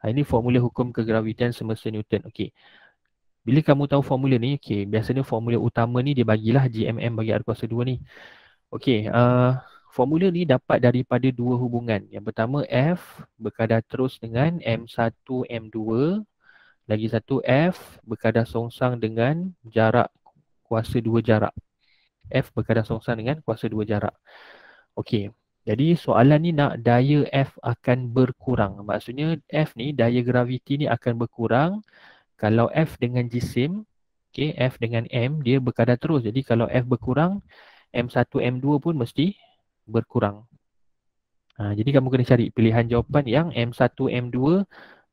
Ini formula hukum kegravitian semester Newton. Okey. Bila kamu tahu formula ni, okey, biasanya formula utama ni dia bagilah GMM bagi R kuasa 2 ni. Okey, formula ni dapat daripada dua hubungan. Yang pertama F berkadar terus dengan M1 M2. Lagi satu F berkadar songsang dengan jarak kuasa 2 jarak. F berkadar songsang dengan kuasa 2 jarak. Okey. Jadi soalan ni nak daya F akan berkurang. Maksudnya F ni, daya graviti ni akan berkurang kalau F dengan jisim, okay, F dengan M dia berkadar terus. Jadi kalau F berkurang, M1, M2 pun mesti berkurang. Jadi kamu kena cari pilihan jawapan yang M1, M2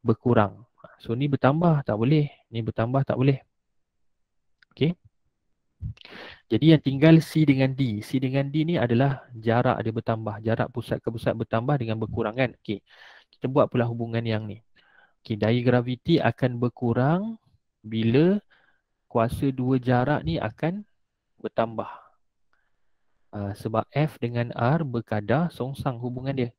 berkurang. So ni bertambah tak boleh, ni bertambah tak boleh. Okay. Jadi yang tinggal C dengan D. C dengan D ni adalah jarak dia bertambah. Jarak pusat ke pusat bertambah dengan berkurang kan. Okay. Kita buat pula hubungan yang ni. Okay. Daya graviti akan berkurang bila kuasa 2 jarak ni akan bertambah. Sebab F dengan R berkadar songsang hubungan dia.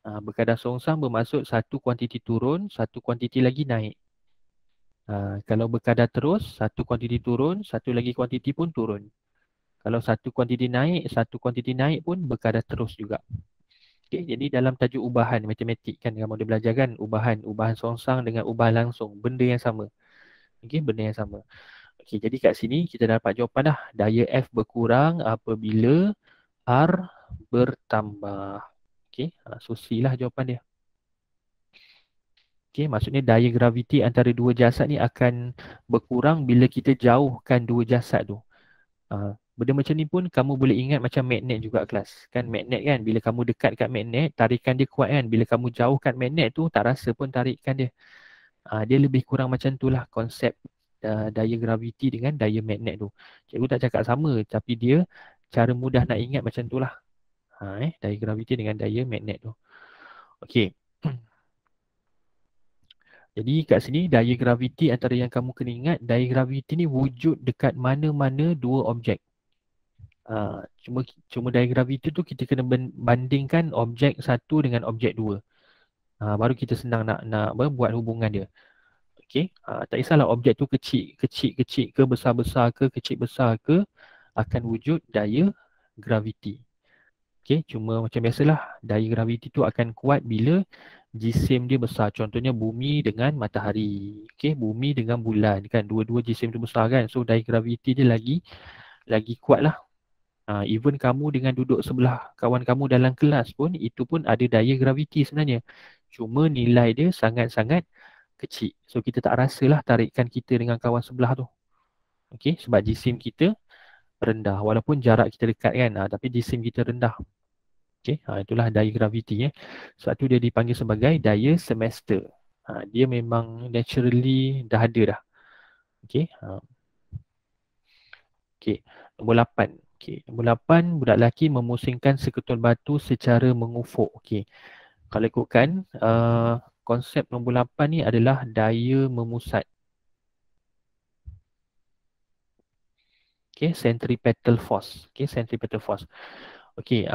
Berkadar songsang bermaksud satu kuantiti turun, satu kuantiti lagi naik. Kalau berkadar terus, satu kuantiti turun, satu lagi kuantiti pun turun. Kalau satu kuantiti naik, satu kuantiti naik pun berkadar terus juga. Okay, jadi dalam tajuk ubahan matematik kan, kamu ada belajar kan, ubahan songsang dengan ubahan langsung, benda yang sama. Okay, benda yang sama. Okay, jadi kat sini kita dapat jawapan dah. Daya F berkurang apabila R bertambah. Okay, so C lah jawapan dia. Okay, maksudnya daya graviti antara dua jasad ni akan berkurang bila kita jauhkan dua jasad tu. Benda macam ni pun kamu boleh ingat macam magnet juga kelas. Kan magnet kan, bila kamu dekat kat magnet, tarikan dia kuat kan. Bila kamu jauhkan magnet tu, tak rasa pun tarikan dia. Dia lebih kurang macam tu lah konsep daya graviti dengan daya magnet tu. Cikgu tak cakap sama, tapi dia cara mudah nak ingat macam tu lah. Daya graviti dengan daya magnet tu. Okay. Jadi kat sini daya graviti antara yang kamu kena ingat, daya graviti ni wujud dekat mana-mana dua objek. Cuma daya graviti tu kita kena bandingkan objek satu dengan objek dua. Baru kita senang nak buat hubungan dia. Okey, tak kisahlah objek tu kecil ke besar-besar ke kecil besar ke, akan wujud daya graviti. Okey, cuma macam biasalah daya graviti tu akan kuat bila jisim dia besar. Contohnya bumi dengan matahari. Okey, bumi dengan bulan kan, dua-dua jisim tu besar kan. So daya graviti dia lagi kuat lah. Even kamu dengan duduk sebelah kawan kamu dalam kelas pun, itu pun ada daya graviti sebenarnya. Cuma nilai dia sangat-sangat kecil. So kita tak rasalah tarikan kita dengan kawan sebelah tu. Okey, sebab jisim kita rendah. Walaupun jarak kita dekat kan, tapi jisim kita rendah. Okey, itulah daya graviti. Sebab tu dia dipanggil sebagai daya semester. Dia memang naturally dah ada dah. Okey. Okey, nombor 8. Okey, nombor 8, budak lelaki memusingkan seketul batu secara mengufuk. Okey. Kalau ikutkan konsep nombor 8 ni adalah daya memusat. Okey, centripetal force. Okey, centripetal force. Okey,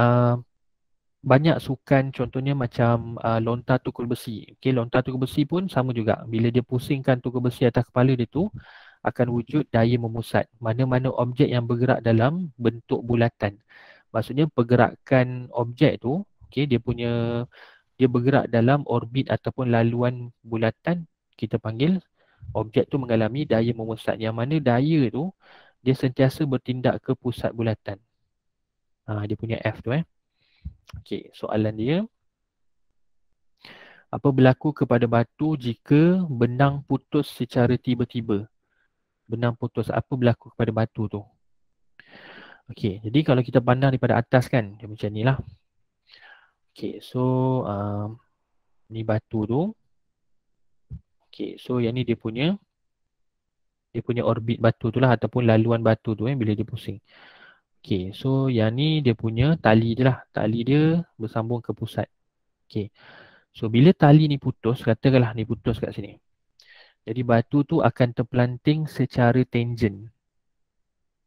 banyak sukan contohnya macam lontar tukul besi. Okey, lontar tukul besi pun sama juga. Bila dia pusingkan tukul besi atas kepala dia tu, akan wujud daya memusat. Mana-mana objek yang bergerak dalam bentuk bulatan. Maksudnya pergerakan objek tu, okey, dia bergerak dalam orbit ataupun laluan bulatan, kita panggil objek tu mengalami daya memusat. Yang mana daya tu dia sentiasa bertindak ke pusat bulatan. Dia punya F tu Okey, soalan dia, apa berlaku kepada batu jika benang putus secara tiba-tiba? Benang putus, apa berlaku kepada batu tu? Okey, jadi kalau kita pandang daripada atas kan, dia macam ni lah. Okey, so ni batu tu. Okey, so yang ni dia punya orbit batu tu lah, ataupun laluan batu tu bila dia pusing. Okey, so yang ni dia punya tali dia lah. Tali dia bersambung ke pusat. Okey, so bila tali ni putus, katakanlah ni putus kat sini. Jadi batu tu akan terpelanting secara tangent.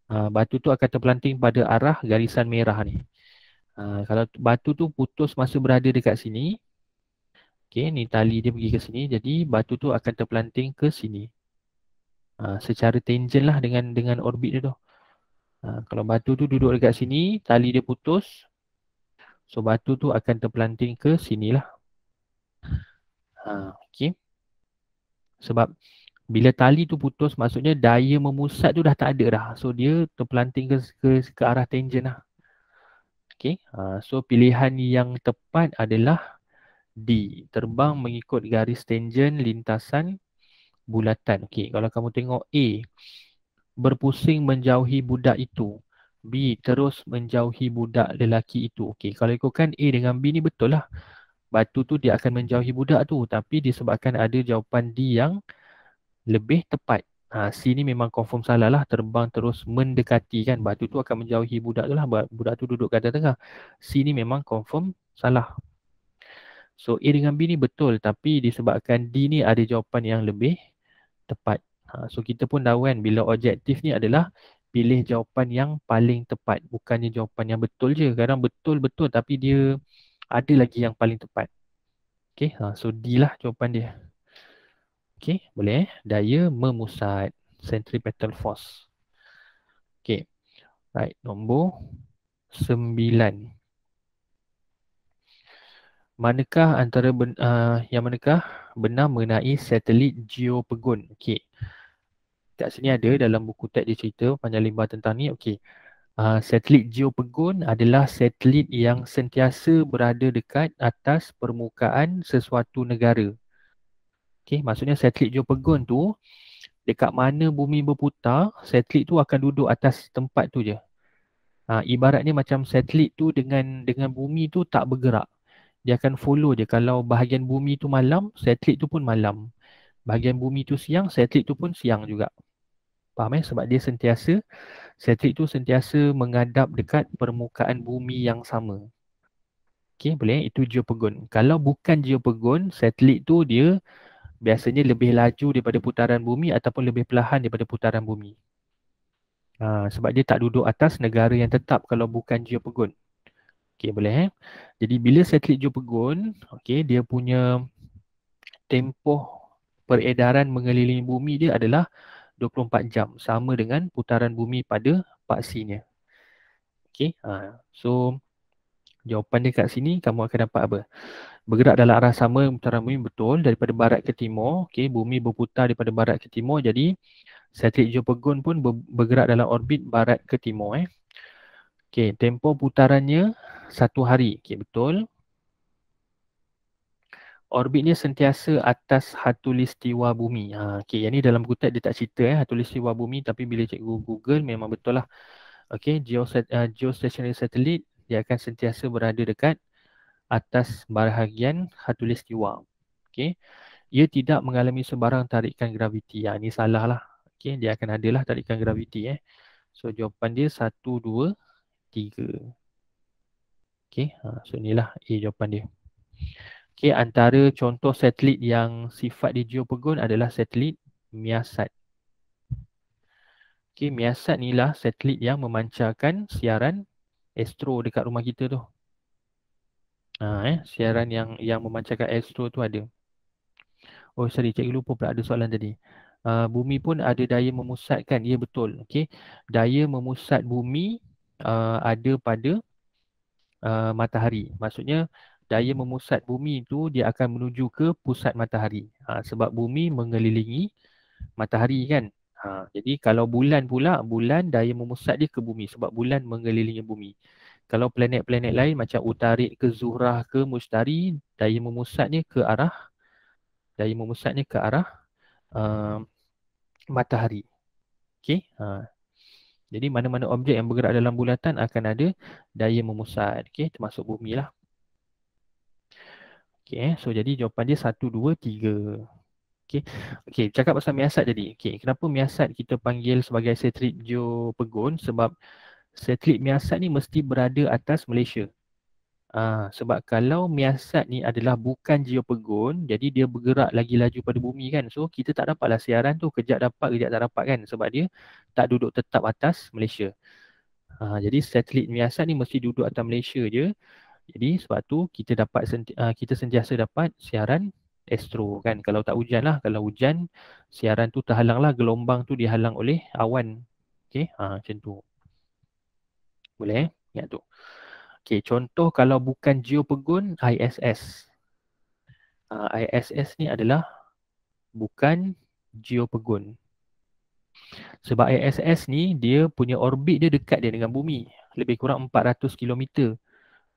Batu tu akan terpelanting pada arah garisan merah ni. Kalau batu tu putus masa berada dekat sini, okey, ni tali dia pergi ke sini, jadi batu tu akan terpelanting ke sini. Secara tangent lah dengan orbit dia tu. Kalau batu tu duduk dekat sini, tali dia putus, so batu tu akan terpelanting ke sini lah. Okey. Sebab bila tali tu putus, maksudnya daya memusat tu dah tak ada dah. So dia terpelanting ke arah tangent lah. Okay. So pilihan yang tepat adalah D. Terbang mengikut garis tangent lintasan bulatan. Okay. Kalau kamu tengok A, berpusing menjauhi budak itu. B, terus menjauhi budak lelaki itu. Okay. Kalau ikutkan A dengan B ni betul lah. Batu tu dia akan menjauhi budak tu. Tapi disebabkan ada jawapan D yang lebih tepat. C ni memang confirm salah lah. Terbang terus mendekati kan. Batu tu akan menjauhi budak tu lah. Budak tu duduk kat tengah. C ni memang confirm salah. So A dengan B ni betul. Tapi disebabkan D ni ada jawapan yang lebih tepat. So kita pun tahu kan bila objektif ni adalah pilih jawapan yang paling tepat. Bukannya jawapan yang betul je. Kadang betul-betul tapi dia ada lagi yang paling tepat. Okay. So D lah jawapan dia. Okay, boleh. Daya memusat, centripetal force. Okay, right. Nombor 9. Manakah antara yang manakah benar mengenai satelit geopegon? Okay. Kat sini ada dalam buku teks dia cerita panjang lebar tentang ni. Okay. Satelit geopegon adalah satelit yang sentiasa berada dekat atas permukaan sesuatu negara. Okay, maksudnya satelit geopegon tu dekat mana bumi berputar, satelit tu akan duduk atas tempat tu je. Ibaratnya macam satelit tu dengan bumi tu tak bergerak. Dia akan follow je. Kalau bahagian bumi tu malam, satelit tu pun malam. Bahagian bumi tu siang, satelit tu pun siang juga. Faham sebab dia satelit tu sentiasa menghadap dekat permukaan bumi yang sama. Okay, boleh. Itu geopegon. Kalau bukan geopegon, satelit tu dia biasanya lebih laju daripada putaran bumi ataupun lebih perlahan daripada putaran bumi. Sebab dia tak duduk atas negara yang tetap kalau bukan geopegon. Okey, boleh. Jadi bila satelit geopegon, okey, dia punya tempoh peredaran mengelilingi bumi dia adalah 24 jam. Sama dengan putaran bumi pada paksinya. Okey, so jawapan dia kat sini kamu akan dapat apa? Bergerak dalam arah sama putaran bumi, betul, daripada barat ke timur. Okey, bumi berputar daripada barat ke timur, jadi satelit geopegon pun bergerak dalam orbit barat ke timur. Okey, tempoh putarannya 1 hari. Okey, betul. Orbitnya sentiasa atas khatulistiwa bumi. Okey, yang ni dalam buku teks dia tak cerita khatulistiwa bumi, tapi bila cikgu Google memang betul lah. Okey, geostationary satellite dia akan sentiasa berada dekat atas bahagian khatulistiwa. Okey. Ia tidak mengalami sebarang tarikan graviti. Ini salah lah. Okey, dia akan adalah tarikan graviti. So jawapan dia 1, 2, 3. Okey, so inilah A jawapan dia. Okey, antara contoh satelit yang sifat dia geopegon adalah satelit Miasat. Okey, Miasat ni lah satelit yang memancarkan siaran astro dekat rumah kita tu. Siaran yang memancarkan astro tu ada. Oh sorry, cikgu lupa pula ada soalan tadi. Bumi pun ada daya memusatkan. Ya betul. Okey. Daya memusat bumi ada pada matahari. Maksudnya daya memusat bumi itu dia akan menuju ke pusat matahari. Sebab bumi mengelilingi matahari kan. Jadi kalau bulan pula, bulan daya memusat dia ke bumi sebab bulan mengelilingi bumi. Kalau planet-planet lain macam Utarid ke Zuhrah ke Mushtari, daya memusatnya ke arah matahari. Okey. Jadi mana-mana objek yang bergerak dalam bulatan akan ada daya memusat. Okey, termasuk bumi lah. Okey, so jadi jawapan dia 1, 2, 3. Okey. Okey, cakap pasal Miasat jadi. Okey, kenapa Miasat kita panggil sebagai satelit geopegon? Sebab satelit Miasat ni mesti berada atas Malaysia. Sebab kalau Miasat ni adalah bukan geopegon, jadi dia bergerak lagi laju pada bumi kan. So kita tak dapatlah siaran tu, kejap dapat, kejap tak dapat kan. Sebab dia tak duduk tetap atas Malaysia. Jadi satelit Miasat ni mesti duduk atas Malaysia je. Jadi sebab tu kita sentiasa dapat siaran astro kan. Kalau tak hujan lah, kalau hujan siaran tu terhalang lah, gelombang tu dihalang oleh awan. Okey, macam tu. Boleh ingat tu. Okey, contoh kalau bukan geopegon, ISS. ISS ni adalah bukan geopegun. Sebab ISS ni dia punya orbit dia dekat dia dengan bumi, lebih kurang 400 km.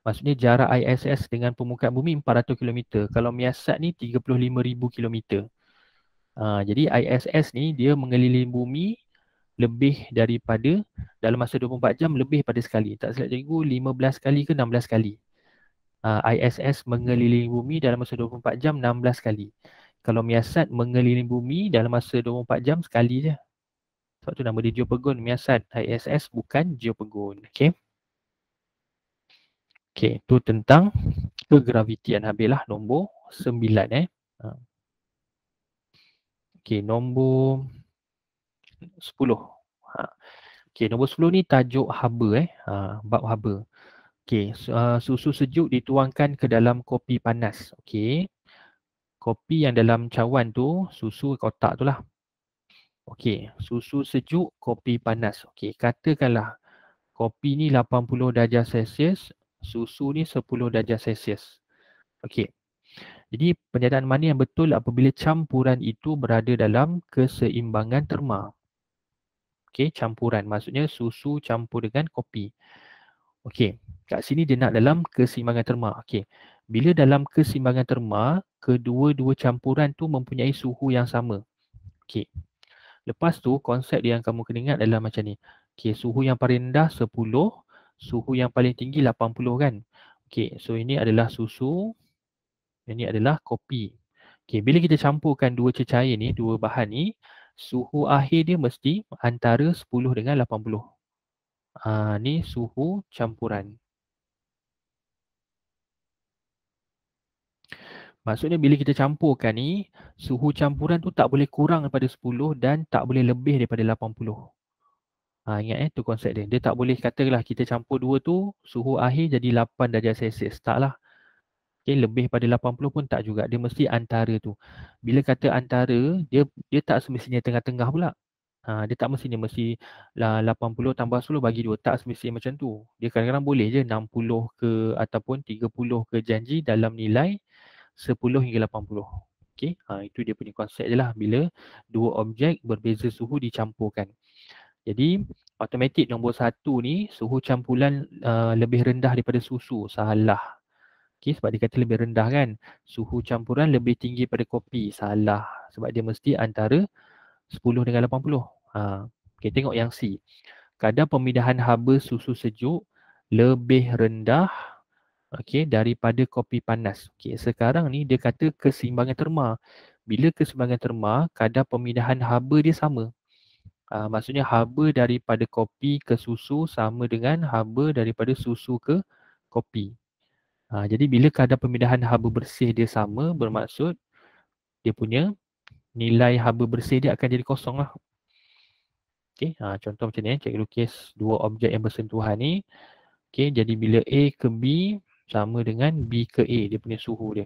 Maksudnya jarak ISS dengan permukaan bumi 400 km. Kalau Miasat ni 35,000 km. Jadi ISS ni dia mengelilingi bumi lebih daripada dalam masa 24 jam lebih pada sekali. Tak silap cikgu 15 kali ke 16 kali. ISS mengelilingi bumi dalam masa 24 jam 16 kali. Kalau Miasat mengelilingi bumi dalam masa 24 jam sekali je. Sebab tu nama dia geopegun. Miasat ISS bukan geopegun. Okey. Okey, tu tentang kegravitian. Habislah nombor 9 Okey, nombor 10. Okey, nombor 10 ni tajuk haba bab haba. Okey, susu sejuk dituangkan ke dalam kopi panas. Okey. Kopi yang dalam cawan tu, susu kotak tu lah. Okey, susu sejuk, kopi panas. Okey, katakanlah kopi ni 80 darjah Celsius, susu ni 10 darjah Celsius. Okey. Jadi pernyataan mana yang betul apabila campuran itu berada dalam keseimbangan terma? Okey, campuran maksudnya susu campur dengan kopi. Okey, kat sini dia nak dalam keseimbangan terma. Okey. Bila dalam keseimbangan terma, kedua-dua campuran tu mempunyai suhu yang sama. Okey. Lepas tu konsep yang kamu kena ingat adalah macam ni. Okey, suhu yang paling rendah 10, suhu yang paling tinggi 80 kan. Okey, so ini adalah susu, ini adalah kopi. Okey, bila kita campurkan dua cecair ni, dua bahan ni, suhu akhir dia mesti antara 10 dengan 80. Ni suhu campuran. Maksudnya bila kita campurkan ni, suhu campuran tu tak boleh kurang daripada 10 dan tak boleh lebih daripada 80. Ingat tu konsep dia. Dia tak boleh katalah kita campur dua tu, suhu akhir jadi 8 darjah Celsius. Taklah. Okay, lebih pada 80 pun tak juga. Dia mesti antara tu. Bila kata antara, dia tak semestinya tengah-tengah pula. Dia tak mesti 80 tambah 10 bagi 2. Tak semestinya macam tu. Dia kadang-kadang boleh je 60 ke ataupun 30 ke janji dalam nilai 10 hingga 80. Okay, itu dia punya konsep je lah bila dua objek berbeza suhu dicampurkan. Jadi automatik nombor 1 ni suhu campuran lebih rendah daripada susu. Salah. Okay, sebab dia kata lebih rendah kan. Suhu campuran lebih tinggi pada kopi. Salah. Sebab dia mesti antara 10 dengan 80. Okay, tengok yang C. Kadar pemindahan haba susu sejuk lebih rendah daripada kopi panas. Okay, sekarang ni dia kata keseimbangan terma. Bila keseimbangan terma, kadar pemindahan haba dia sama. Maksudnya haba daripada kopi ke susu sama dengan haba daripada susu ke kopi. Jadi bila kadar pemindahan haba bersih dia sama, bermaksud dia punya nilai haba bersih dia akan jadi kosong lah. Okay, contoh macam ni, cikgu lukis dua objek yang bersentuhan ni. Okay, jadi bila A ke B sama dengan B ke A, dia punya suhu dia.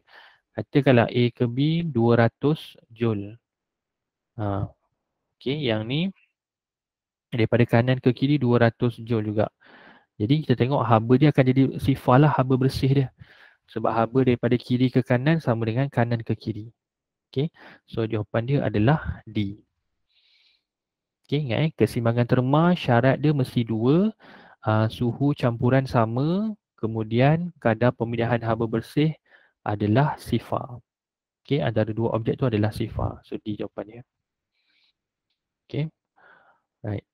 Katakanlah A ke B 200 Joule. Okay, yang ni daripada kanan ke kiri 200 Joule juga. Jadi kita tengok haba dia akan jadi sifar lah haba bersih dia. Sebab haba daripada kiri ke kanan sama dengan kanan ke kiri. Okay, so jawapan dia adalah D. Okay, ingat keseimbangan terma syarat dia mesti 2. Suhu campuran sama, kemudian kadar pemindahan haba bersih adalah sifar. Okay, antara dua objek tu adalah sifar. So D jawapan dia. Okay, right.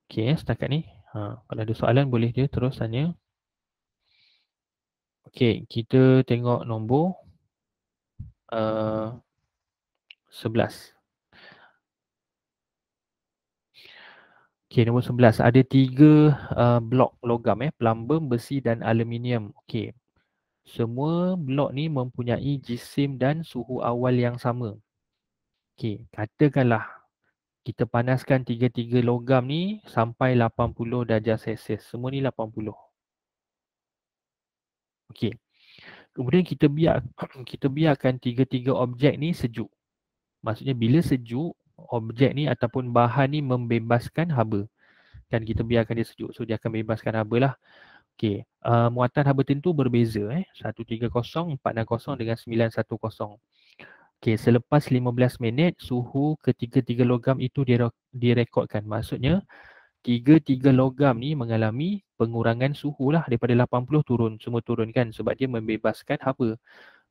Okay, setakat ni. Kalau ada soalan boleh dia terus tanya. Okay, kita tengok nombor 11. Okay, nombor 11. Ada 3 blok logam, plumbum, besi dan aluminium. Okay. Semua blok ni mempunyai jisim dan suhu awal yang sama. Okay, katakanlah kita panaskan 3 logam ni sampai 80 darjah Celsius. Semua ni 80. Okay. Kemudian kita biarkan 3 objek ni sejuk. Maksudnya bila sejuk, objek ni ataupun bahan ni membebaskan haba. Dan kita biarkan dia sejuk. So dia akan bebaskan haba lah. Okay. Muatan haba tentu berbeza. 130, 460 dengan 910. Okey, selepas 15 minit suhu ketiga-tiga logam itu direkodkan. Maksudnya tiga-tiga logam ni mengalami pengurangan suhu lah daripada 80 turun, semua turun kan sebab dia membebaskan haba.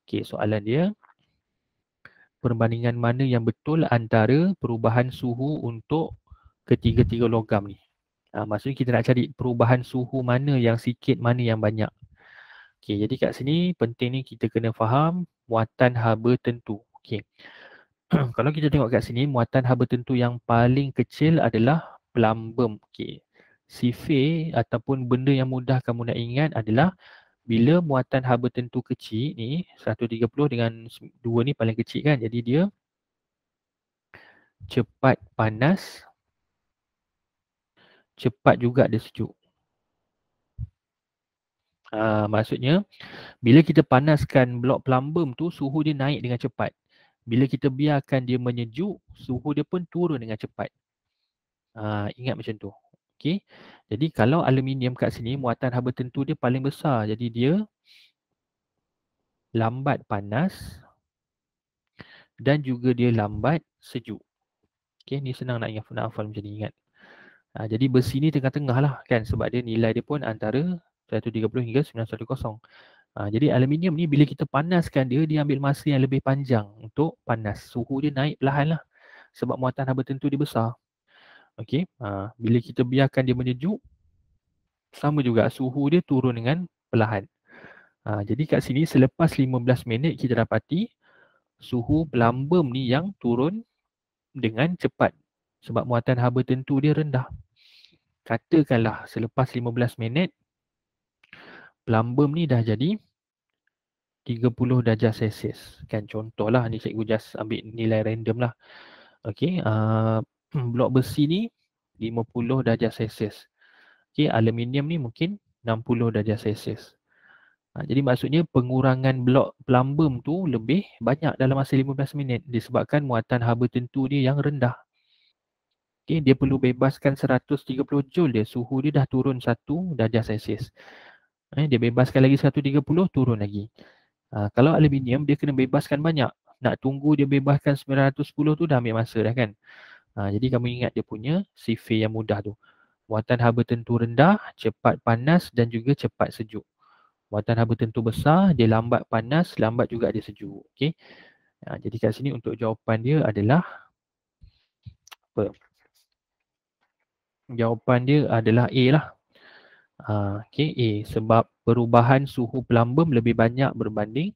Okey, soalan dia, perbandingan mana yang betul antara perubahan suhu untuk ketiga-tiga logam ni? Maksudnya kita nak cari perubahan suhu mana yang sikit, mana yang banyak. Okey, jadi kat sini penting ni kita kena faham muatan haba tentu. Okey. Kalau kita tengok kat sini, muatan haba tentu yang paling kecil adalah plumbum. Okey. Sifir ataupun benda yang mudah kamu nak ingat adalah bila muatan haba tentu kecil ni 130 dengan 2 ni paling kecil kan. Jadi dia cepat panas, cepat juga dia sejuk. Maksudnya bila kita panaskan blok plumbum tu suhu dia naik dengan cepat. Bila kita biarkan dia menyejuk, suhu dia pun turun dengan cepat. Ingat macam tu. Okey. Jadi kalau aluminium kat sini muatan haba tentu dia paling besar. Jadi dia lambat panas dan juga dia lambat sejuk. Okey, ni senang nak hafal macam ni, ingat. Jadi besi ni tengah-tengah lah kan sebab dia nilai dia pun antara 130 hingga 910. Jadi aluminium ni bila kita panaskan dia, dia ambil masa yang lebih panjang untuk panas. Suhu dia naik perlahan lah sebab muatan haba tentu dia besar. Okey, bila kita biarkan dia menyejuk, sama juga suhu dia turun dengan perlahan. Jadi kat sini selepas 15 minit kita dapati suhu plumbum ni yang turun dengan cepat sebab muatan haba tentu dia rendah. Katakanlah selepas 15 minit plumbum ni dah jadi 30 darjah Celsius. Kan contohlah ni cikgu just ambil nilai random lah. Okey, blok besi ni 50 darjah Celsius. Okey, aluminium ni mungkin 60 darjah Celsius. Jadi maksudnya pengurangan blok plumbum tu lebih banyak dalam masa 15 minit disebabkan muatan haba tentu dia yang rendah. Okey, dia perlu bebaskan 130 joule dia, suhu dia dah turun 1 darjah Celsius. Dia bebaskan lagi 130, turun lagi. Kalau aluminium dia kena bebaskan banyak. Nak tunggu dia bebaskan 910 tu dah ambil masa dah kan. Jadi kamu ingat dia punya sifir yang mudah tu. Muatan haba tentu rendah, cepat panas dan juga cepat sejuk. Muatan haba tentu besar, dia lambat panas, lambat juga dia sejuk. Okey. Jadi kat sini untuk jawapan dia adalah apa? Jawapan dia adalah A lah. Okey, A. Sebab perubahan suhu plumbum lebih banyak berbanding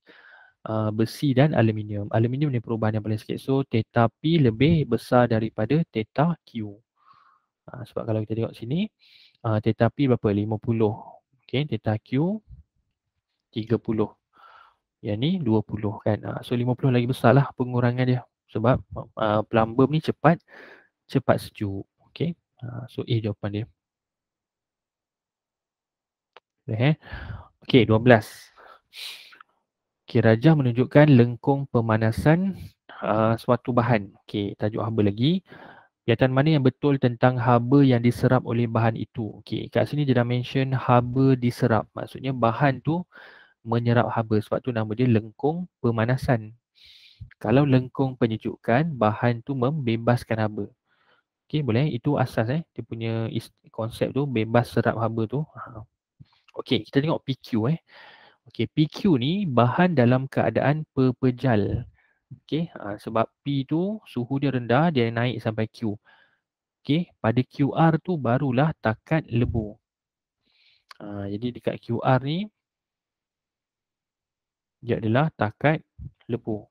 besi dan aluminium. Aluminium ni perubahan yang paling sikit. So, theta P lebih besar daripada theta Q. Sebab kalau kita tengok sini, theta P berapa? 50. Okey, theta Q 30. Yang ni 20 kan. So, 50 lagi besar lah pengurangan dia. Sebab plumbum ni cepat sejuk. Okey. So, A jawapan dia. Okey, 12. Okey, rajah menunjukkan lengkung pemanasan suatu bahan. Okey, tajuk haba lagi. Kenyataan mana yang betul tentang haba yang diserap oleh bahan itu? Okey, kat sini dia dah mention haba diserap. Maksudnya bahan tu menyerap haba. Sebab tu nama dia lengkung pemanasan. Kalau lengkung penyejukan, bahan tu membebaskan haba. Okey, boleh? Itu asas dia punya konsep tu, bebas serap haba tu. Okey, kita tengok PQ Okey, PQ ni bahan dalam keadaan pepejal. Okey, sebab P tu suhu dia rendah, dia naik sampai Q. Okey, pada QR tu barulah takat lebu. Jadi dekat QR ni dia adalah takat lebu.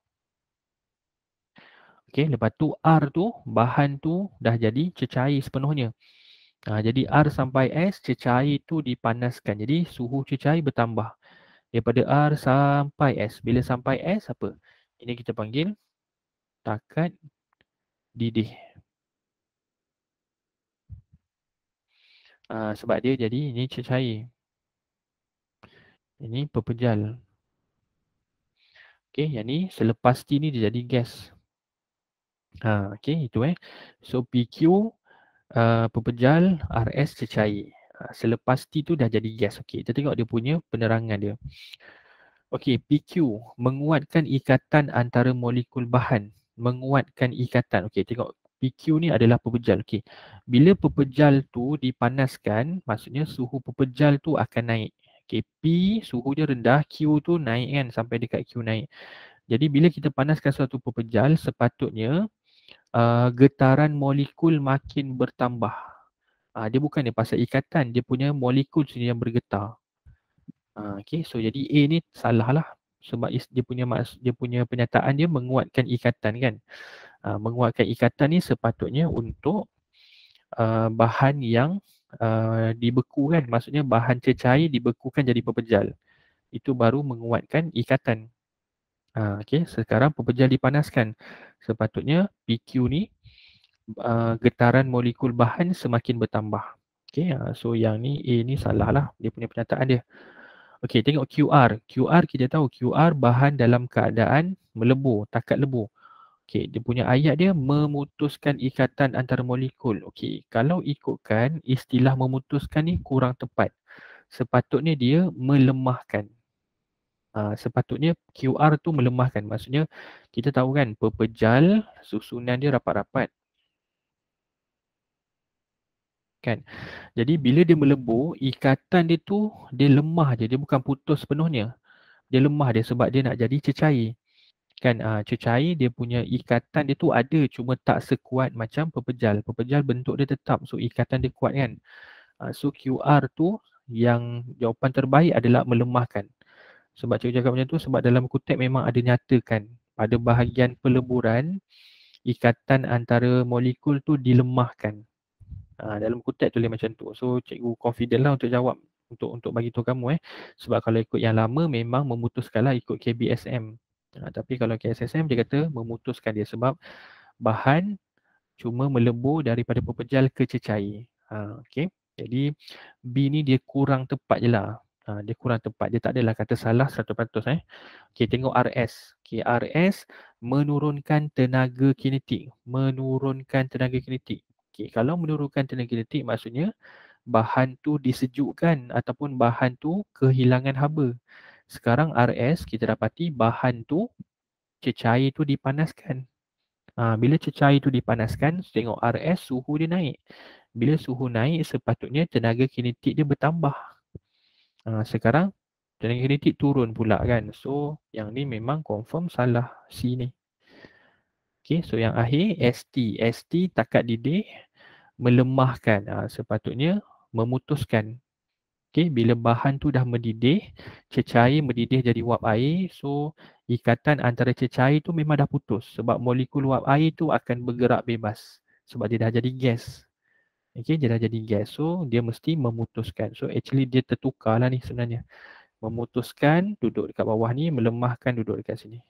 Okey, lepas tu R tu bahan tu dah jadi cecair sepenuhnya. Jadi R sampai S cecair tu dipanaskan. Jadi suhu cecair bertambah. Daripada R sampai S. Bila sampai S apa? Ini kita panggil takat didih. Sebab dia jadi ini cecair. Ini pepejal. Okey, yang ni selepas T ni dia jadi gas. Okey, itu So PQ pepejal, RS cecair. Selepas T tu dah jadi gas. Okey, kita tengok dia punya penerangan dia. Okey, PQ, menguatkan ikatan antara molekul bahan. Menguatkan ikatan. Okey, tengok PQ ni adalah pepejal. Okey, bila pepejal tu dipanaskan, maksudnya suhu pepejal tu akan naik. Okey, P suhu dia rendah, Q tu naik kan, sampai dekat Q naik. Jadi bila kita panaskan suatu pepejal, sepatutnya getaran molekul makin bertambah. Dia bukan dia pasal ikatan, dia punya molekul sendiri yang bergetar. Okay, so jadi A ni salah lah. Sebab dia punya penyataan dia menguatkan ikatan kan. Menguatkan ikatan ni sepatutnya untuk bahan yang dibeku kan. Maksudnya bahan cecair dibekukan jadi pepejal. Itu baru menguatkan ikatan. Okay, sekarang pepejal dipanaskan. Sepatutnya PQ ni getaran molekul bahan semakin bertambah. Okay, so yang ni A ni salah lah. Dia punya penyataan dia. Okey, tengok QR. QR kita tahu QR bahan dalam keadaan melebur, takat lebur. Okey, dia punya ayat dia memutuskan ikatan antara molekul. Okey, kalau ikutkan istilah memutuskan ni kurang tepat. Sepatutnya dia melemahkan. Sepatutnya QR tu melemahkan. Maksudnya kita tahu kan pepejal susunan dia rapat-rapat. Kan? Jadi bila dia melebur, ikatan dia tu dia lemah je, dia bukan putus sepenuhnya. Dia lemah dia sebab dia nak jadi cecair. Kan cecair dia punya ikatan dia tu ada cuma tak sekuat macam pepejal. Pepejal bentuk dia tetap, so ikatan dia kuat kan. So QR tu yang jawapan terbaik adalah melemahkan. Sebab cikgu cakap macam tu sebab dalam kutip memang ada nyatakan pada bahagian peleburan ikatan antara molekul tu dilemahkan. Dalam kutip tulis macam tu. So cikgu confident lah untuk jawab untuk bagi tahu kamu sebab kalau ikut yang lama memang memutuskanlah ikut KBSM. Tapi kalau KSSM dia kata memutuskan dia sebab bahan cuma melebur daripada pepejal ke cecair. Okey. Jadi B ni dia kurang tepat je lah. Dia kurang tepat. Dia tak adalah kata salah 100%. Okey, tengok RS. Okey, RS menurunkan tenaga kinetik. Menurunkan tenaga kinetik. Okay, kalau menurunkan tenaga kinetik maksudnya bahan tu disejukkan ataupun bahan tu kehilangan haba. Sekarang RS kita dapati bahan tu cecair tu dipanaskan. Bila cecair tu dipanaskan, tengok RS suhu dia naik. Bila suhu naik sepatutnya tenaga kinetik dia bertambah. Sekarang tenaga kinetik turun pula kan. So yang ni memang confirm salah C ni. Okay, so yang akhir ST. ST takat didih melemahkan, sepatutnya memutuskan. Okey, bila bahan tu dah mendidih, cecair mendidih jadi wap air, so ikatan antara cecair tu memang dah putus sebab molekul wap air tu akan bergerak bebas sebab dia dah jadi gas. Okey, dia dah jadi gas, so dia mesti memutuskan. So actually dia tertukarlah ni sebenarnya. Memutuskan duduk dekat bawah ni, melemahkan duduk dekat sini.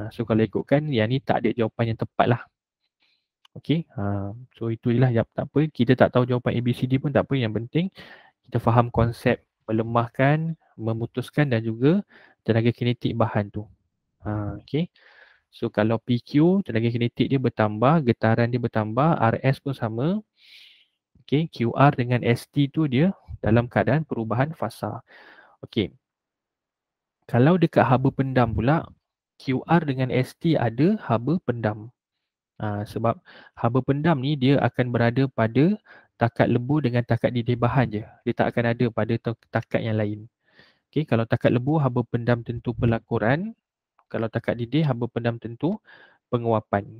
So kalau ikutkan yang ni tak ada jawapan yang tepat lah. Okey, so itu je lah, tak apa, kita tak tahu jawapan ABCD pun tak apa, yang penting kita faham konsep melemahkan, memutuskan dan juga tenaga kinetik bahan tu. Okey, so kalau PQ tenaga kinetik dia bertambah, getaran dia bertambah, RS pun sama. Okey, QR dengan ST tu dia dalam keadaan perubahan fasa. Okey, kalau dekat haba pendam pula, QR dengan ST ada haba pendam. Sebab haba pendam ni dia akan berada pada takat lebur dengan takat didih bahan je. Dia tak akan ada pada takat yang lain. Okay, kalau takat lebur haba pendam tentu pelakuran. Kalau takat didih haba pendam tentu penguapan.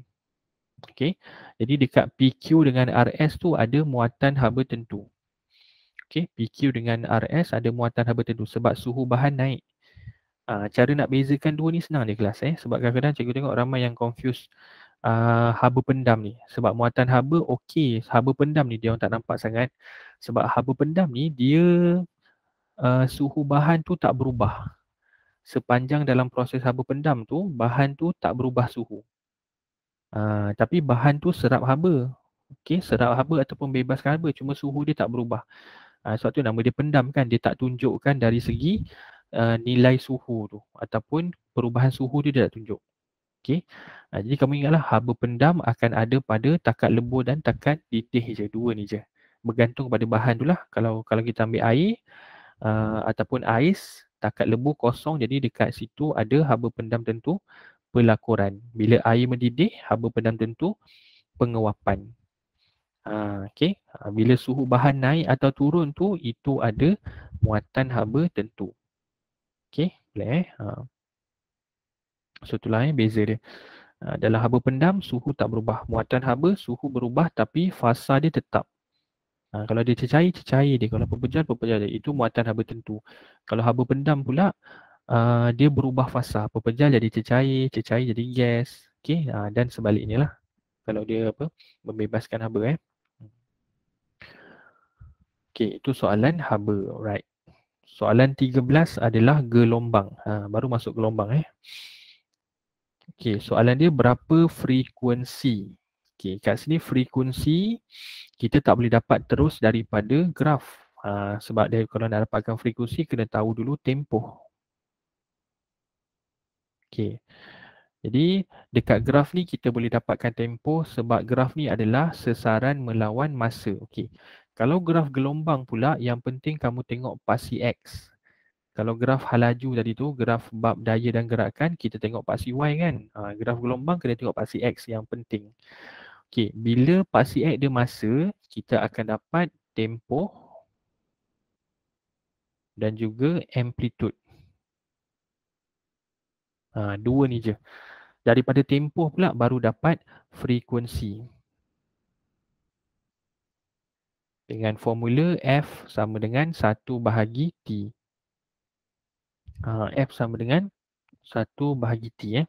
Okay, jadi dekat PQ dengan RS tu ada muatan haba tentu. Okay, PQ dengan RS ada muatan haba tentu sebab suhu bahan naik. Cara nak bezakan dua ni senang di kelas sebab kadang-kadang cikgu tengok ramai yang confuse haba pendam ni. Sebab muatan haba okey, haba pendam ni dia orang tak nampak sangat. Sebab haba pendam ni dia suhu bahan tu tak berubah. Sepanjang dalam proses haba pendam tu, bahan tu tak berubah suhu. Tapi bahan tu serap haba. Okey, serap haba ataupun bebaskan haba, cuma suhu dia tak berubah. Sebab tu nama dia pendam kan, dia tak tunjukkan dari segi nilai suhu tu ataupun perubahan suhu dia tak tunjuk. Okey. Jadi kamu ingatlah haba pendam akan ada pada takat lebur dan takat didih je, dua ni je. Bergantung pada bahan tu lah. Kalau kita ambil air ataupun ais, takat lebuh kosong, jadi dekat situ ada haba pendam tentu pelakuran. Bila air mendidih, haba pendam tentu penguapan. Okey. Bila suhu bahan naik atau turun tu, itu ada muatan haba tentu. Okey, boleh So itulah beza dia. Dalam haba pendam, suhu tak berubah. Muatan haba, suhu berubah tapi fasa dia tetap. Kalau dia cecair, cecair dia. Kalau pepejal, pepejal dia. Itu muatan haba tentu. Kalau haba pendam pula, dia berubah fasa. Pepejal jadi cecair, cecair jadi gas. Okey, dan sebaliknya lah. Kalau dia membebaskan haba. Okey, itu soalan haba. Right. Soalan 13 adalah gelombang. Baru masuk gelombang. Okey, soalan dia berapa frekuensi? Okey, kat sini frekuensi kita tak boleh dapat terus daripada graf. Sebab dia kalau nak dapatkan frekuensi kena tahu dulu tempoh. Okey. Jadi dekat graf ni kita boleh dapatkan tempoh sebab graf ni adalah sesaran melawan masa. Okey. Kalau graf gelombang pula yang penting kamu tengok pasi X. Kalau graf halaju tadi tu, graf bab daya dan gerakan, kita tengok pasi Y kan. Graf gelombang kena tengok pasi X yang penting. Okey, bila pasi X dia masa, kita akan dapat tempoh dan juga amplitude. Dua ni je. Daripada tempoh pula baru dapat frekuensi. Dengan formula F sama dengan 1/T. F sama dengan 1/T.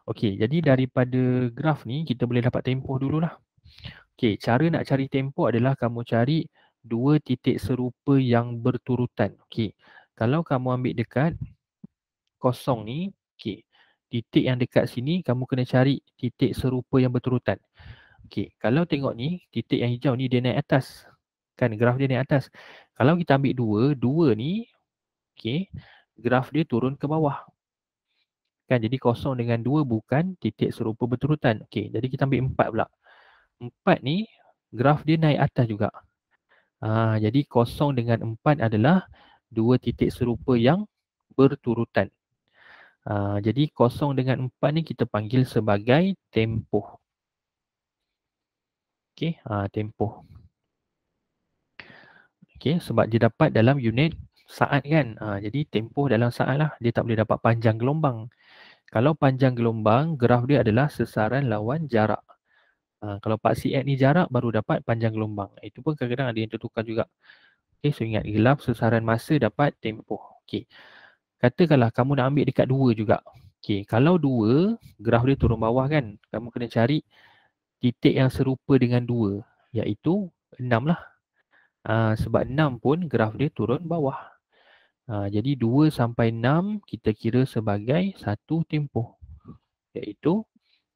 Okey, jadi daripada graf ni kita boleh dapat tempoh dululah. Okey, cara nak cari tempoh adalah kamu cari dua titik serupa yang berturutan. Okey, kalau kamu ambil dekat kosong ni, okey, titik yang dekat sini kamu kena cari titik serupa yang berturutan. Okey, kalau tengok ni, titik yang hijau ni dia naik atas. Kan graf dia naik atas. Kalau kita ambil dua ni, okey, graf dia turun ke bawah. Kan jadi kosong dengan 2 bukan titik serupa berturutan. Okey, jadi kita ambil 4 pula. 4 ni graf dia naik atas juga. Jadi kosong dengan 4 adalah 2 titik serupa yang berturutan. Jadi kosong dengan 4 ni kita panggil sebagai tempoh. Okey, tempoh. Okey, sebab dia dapat dalam unit saat kan. Jadi tempoh dalam saat lah. Dia tak boleh dapat panjang gelombang. Kalau panjang gelombang, graf dia adalah sesaran lawan jarak. Kalau paksi X ni jarak, baru dapat panjang gelombang. Itu pun kadang-kadang ada yang tertukar juga. Okay, so ingat, gelap sesaran masa dapat tempoh. Okay. Katakanlah kamu nak ambil dekat 2 juga. Okay, kalau 2, graf dia turun bawah kan. Kamu kena cari titik yang serupa dengan 2, iaitu 6 lah. Sebab 6 pun graf dia turun bawah. Jadi 2 sampai 6 kita kira sebagai satu tempoh, iaitu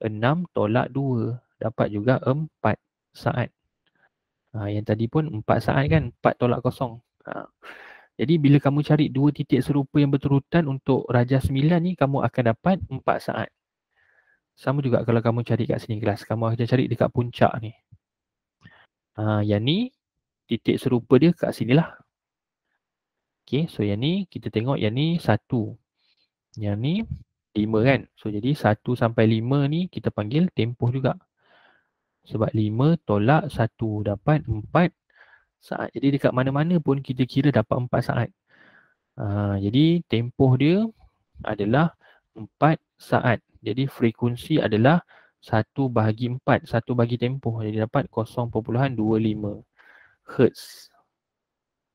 6 tolak 2. Dapat juga 4 saat. Yang tadi pun 4 saat kan, 4 tolak 0. Jadi bila kamu cari 2 titik serupa yang berturutan untuk Raja 9 ni, kamu akan dapat 4 saat. Sama juga kalau kamu cari kat sini kelas, kamu akan cari dekat puncak ni. Yang ni titik serupa dia kat sini lah. Okay, so yang ni kita tengok yang ni 1. Yang ni 5 kan. So jadi 1 sampai 5 ni kita panggil tempoh juga. Sebab 5 tolak 1 dapat 4 saat. Jadi dekat mana-mana pun kita kira dapat 4 saat. Jadi tempoh dia adalah 4 saat. Jadi frekuensi adalah 1/4. 1 bagi tempoh. Jadi dapat 0.25 Hz.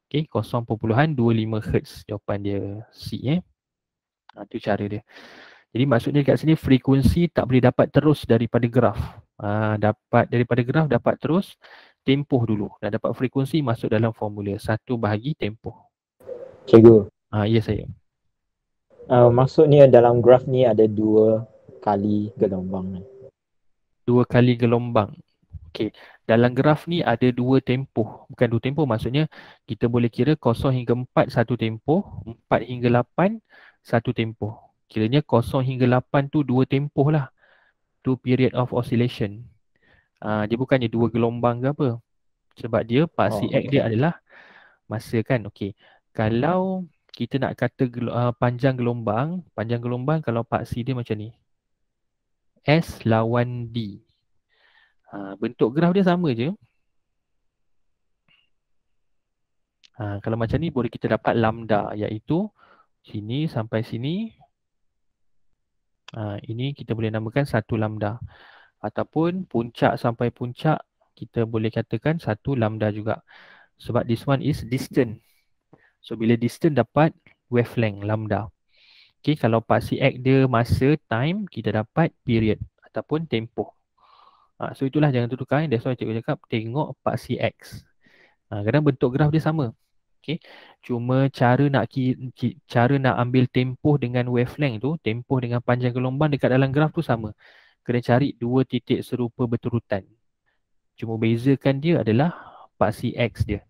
Okay, 0.25 Hz. Jawapan dia C. Itu cara dia. Jadi maksudnya kat sini frekuensi tak boleh dapat terus daripada graf. Dapat daripada graf dapat terus tempoh dulu. Dan dapat frekuensi masuk dalam formula 1/tempoh. Cikgu. Ya saya. Maksudnya dalam graf ni ada 2 kali gelombang. 2 kali gelombang. Okey, dalam graf ni ada 2 tempoh. Bukan 2 tempoh, maksudnya kita boleh kira 0 hingga 4 satu tempoh, 4 hingga 8 satu tempoh. Kiranya 0 hingga 8 tu 2 tempoh lah. 2 period of oscillation. Dia bukannya 2 gelombang ke apa. Sebab dia paksi X dia adalah masa kan. Okey. Kalau kita nak kata panjang gelombang kalau paksi dia macam ni. S lawan D. Bentuk graf dia sama je. Kalau macam ni boleh kita dapat lambda, iaitu sini sampai sini. Ini kita boleh namakan 1 lambda. Ataupun puncak sampai puncak kita boleh katakan 1 lambda juga. Sebab this one is distance. So bila distance dapat wavelength lambda. Okay, kalau paksi X dia masa, time, kita dapat period ataupun tempoh. So itulah, jangan tukar. That's why cikgu cakap tengok paksi X. Kadang bentuk graf dia sama. Okay. Cuma cara nak ambil tempoh dengan wavelength tu, tempoh dengan panjang gelombang dekat dalam graf tu sama. Kena cari 2 titik serupa berturutan. Cuma bezakan dia adalah paksi X dia.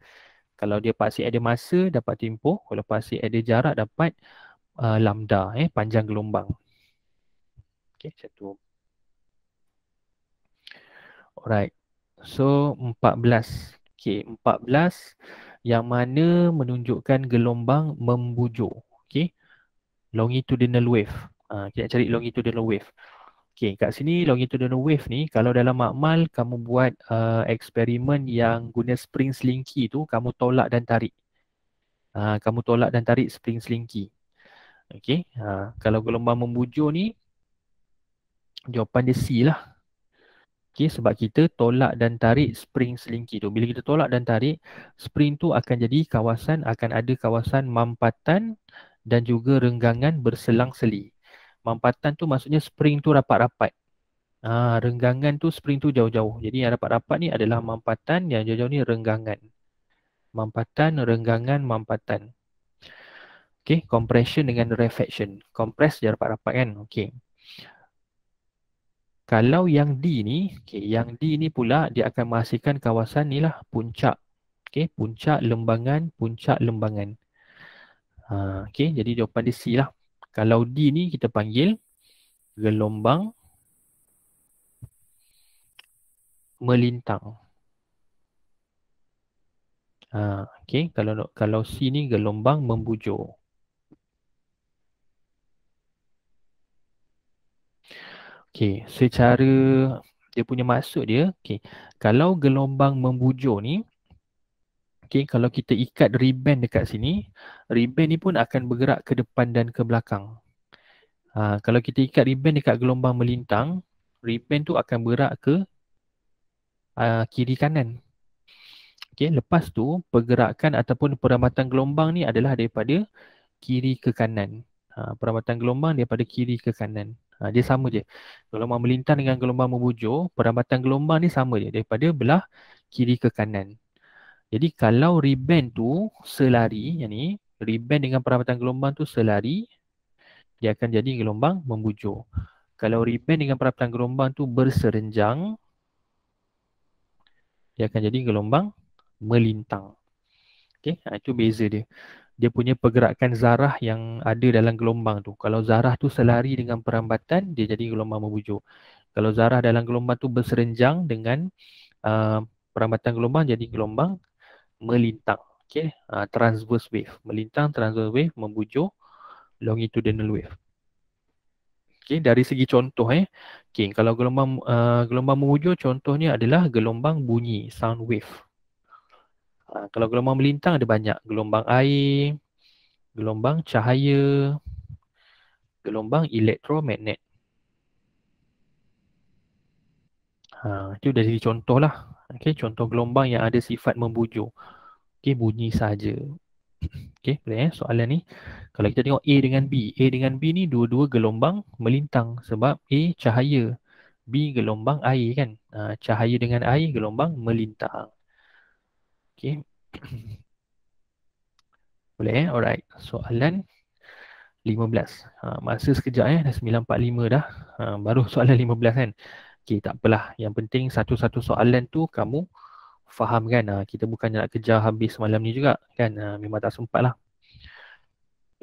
Kalau dia paksi X dia masa, dapat tempoh. Kalau paksi X dia jarak, dapat lambda, panjang gelombang. Okay, satu. Alright. So 14. Okay, 14 yang mana menunjukkan gelombang membujur. Okay. Longitudinal wave. Kita nak cari longitudinal wave. Okay, kat sini longitudinal wave ni, kalau dalam makmal kamu buat eksperimen yang guna spring slinky tu, kamu tolak dan tarik. Kamu tolak dan tarik spring slinky. Okay, kalau gelombang membujur ni, jawapan dia C lah. Okay, sebab kita tolak dan tarik spring slinky tu. Bila kita tolak dan tarik, spring tu akan ada kawasan mampatan dan juga renggangan berselang-seli. Mampatan tu maksudnya spring tu rapat-rapat. Renggangan tu spring tu jauh-jauh. Jadi yang rapat-rapat ni adalah mampatan, yang jauh-jauh ni renggangan. Mampatan, renggangan, mampatan. Okay, compression dengan rarefaction. Compress dia rapat-rapat kan. Okay. Kalau yang D ni, yang D ni pula dia akan menghasilkan kawasan ni lah, puncak. Okay, puncak lembangan, puncak lembangan. Okay, jadi jawapan dia C lah. Kalau D ni kita panggil gelombang melintang. Okay, kalau C ni gelombang membujur. Okay, secara dia punya maksud dia, kalau gelombang membujur ni, kalau kita ikat ribbon dekat sini, ribbon ni pun akan bergerak ke depan dan ke belakang. Kalau kita ikat ribbon dekat gelombang melintang, ribbon tu akan bergerak ke kiri kanan. Lepas tu pergerakan ataupun perambatan gelombang ni adalah daripada kiri ke kanan. Perambatan gelombang daripada kiri ke kanan. Dia sama je. Gelombang melintang dengan gelombang membujur, perambatan gelombang ni sama je, daripada belah kiri ke kanan. Jadi kalau ribbon tu selari, yang ni, ribbon dengan perambatan gelombang tu selari, dia akan jadi gelombang membujur. Kalau ribbon dengan perambatan gelombang tu berserenjang, dia akan jadi gelombang melintang. Okay, itu beza dia. Dia punya pergerakan zarah yang ada dalam gelombang tu. Kalau zarah tu selari dengan perambatan, dia jadi gelombang membujur. Kalau zarah dalam gelombang tu berserenjang dengan perambatan gelombang, jadi gelombang melintang. Okay, transverse wave. Melintang, transverse wave, membujur, longitudinal wave. Okay, dari segi contoh okay, kalau gelombang membujur, contohnya adalah gelombang bunyi, sound wave. Kalau gelombang melintang ada banyak. Gelombang air, gelombang cahaya, gelombang elektromagnet. Itu dari contoh lah. Okay, contoh gelombang yang ada sifat membujur. Okay, bunyi saja. Okay, boleh soalan ni. Kalau kita tengok A dengan B. A dengan B ni dua-dua gelombang melintang. Sebab A cahaya, B gelombang air kan. Cahaya dengan air gelombang melintang. Okay. Boleh alright. Soalan 15. Masa sekejap dah 9.45 dah. Baru soalan 15 kan. Okay, tak apalah. Yang penting satu-satu soalan tu kamu faham kan. Kita bukannya nak kejar habis malam ni juga kan. Memang tak sempat lah.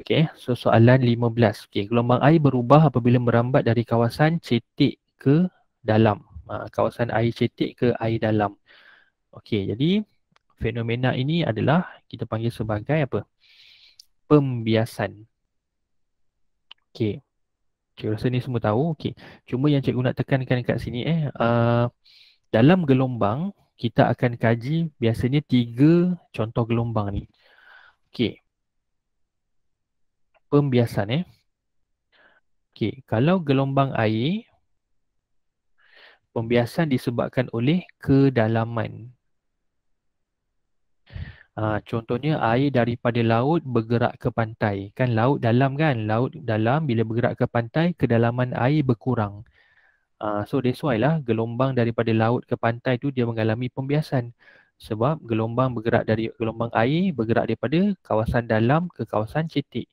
Okay, so soalan 15. Okay, gelombang air berubah apabila merambat dari kawasan cetek ke dalam. Kawasan air cetek ke air dalam. Okay, jadi fenomena ini adalah kita panggil sebagai apa? pembiasan. Okey. Cikgu rasa ni semua tahu. Okey. Cuma yang cikgu nak tekankan kat sini dalam gelombang kita akan kaji biasanya 3 contoh gelombang ni. Okey. Pembiasan Okey, kalau gelombang air, pembiasan disebabkan oleh kedalaman. Contohnya air daripada laut bergerak ke pantai. Kan laut dalam kan? Laut dalam bila bergerak ke pantai, kedalaman air berkurang. So that's why lah gelombang daripada laut ke pantai tu dia mengalami pembiasan. Sebab gelombang bergerak dari gelombang air bergerak daripada kawasan dalam ke kawasan cetek.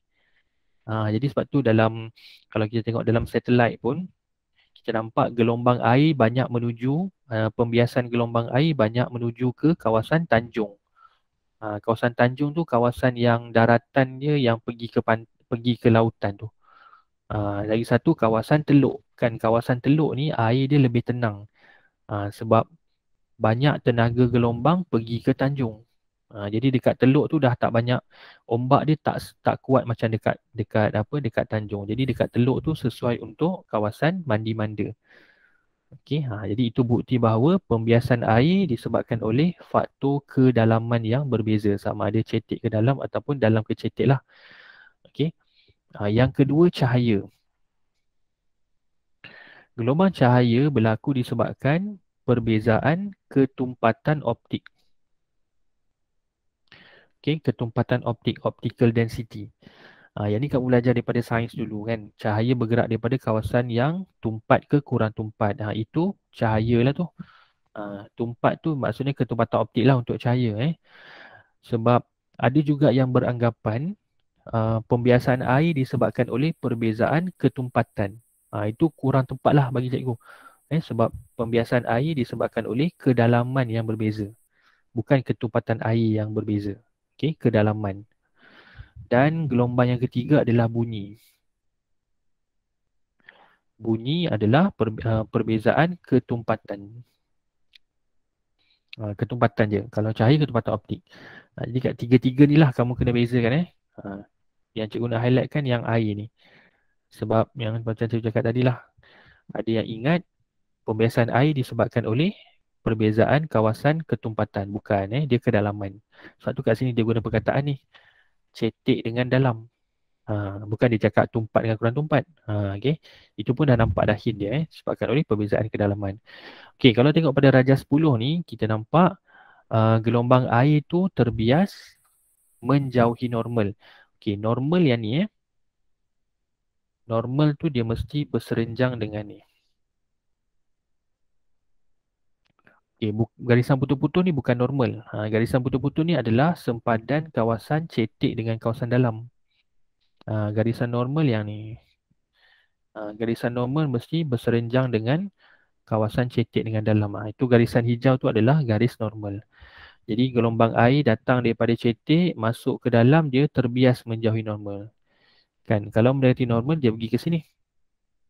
Jadi sebab tu kalau kita tengok dalam satelit pun, kita nampak gelombang air banyak menuju, pembiasan gelombang air banyak menuju ke kawasan tanjung. Kawasan tanjung tu kawasan yang daratan dia yang pergi ke lautan tu. Lagi satu kawasan teluk. Kan kawasan teluk ni air dia lebih tenang. Sebab banyak tenaga gelombang pergi ke tanjung. Jadi dekat teluk tu dah tak banyak, ombak dia tak kuat macam dekat tanjung. Jadi dekat teluk tu sesuai untuk kawasan mandi-manda. Okey, jadi itu bukti bahawa pembiasan air disebabkan oleh faktor kedalaman yang berbeza, sama ada cetek ke dalam ataupun dalam ke cetek lah. Okey. Yang kedua, cahaya. Gelombang cahaya berlaku disebabkan perbezaan ketumpatan optik. Okey, ketumpatan optik, optical density. Yang ni kamu belajar daripada sains dulu kan. Cahaya bergerak daripada kawasan yang tumpat ke kurang tumpat. Itu cahaya lah tu. Tumpat tu maksudnya ketumpatan optik lah untuk cahaya. Sebab ada juga yang beranggapan pembiasaan air disebabkan oleh perbezaan ketumpatan. Itu kurang tepat lah bagi cikgu. Sebab pembiasaan air disebabkan oleh kedalaman yang berbeza. Bukan ketumpatan air yang berbeza. Okey, kedalaman. Dan gelombang yang ketiga adalah bunyi. Bunyi adalah perbezaan ketumpatan. Ketumpatan je. Kalau cahaya, ketumpatan optik. Jadi kat tiga-tiga ni lah kamu kena bezakan. Yang cikgu nak highlight kan yang air ni. Sebab yang macam cikgu cakap tadi lah. Ada yang ingat pembiasaan air disebabkan oleh perbezaan kawasan ketumpatan. Bukan dia kedalaman. Sebab tu kat sini dia guna perkataan ni. Cetek dengan dalam. Bukan dia cakap tumpat dengan kurang tumpat. Okay. Itu pun dah nampak dah hint dia. Sebabkan oleh perbezaan kedalaman. Okay, kalau tengok pada darjah 10 ni, kita nampak gelombang air tu terbias menjauhi normal. Okay, normal yang ni normal tu dia mesti berserenjang dengan ni. Okay, garisan putus-putus ni bukan normal. Garisan putus-putus ni adalah sempadan kawasan cetek dengan kawasan dalam. Garisan normal yang ni. Garisan normal mesti berserenjang dengan kawasan cetek dengan dalam. Itu garisan hijau tu adalah garis normal. Jadi gelombang air datang daripada cetek, masuk ke dalam, dia terbias menjauhi normal. Kan, kalau mendekati normal, dia pergi ke sini.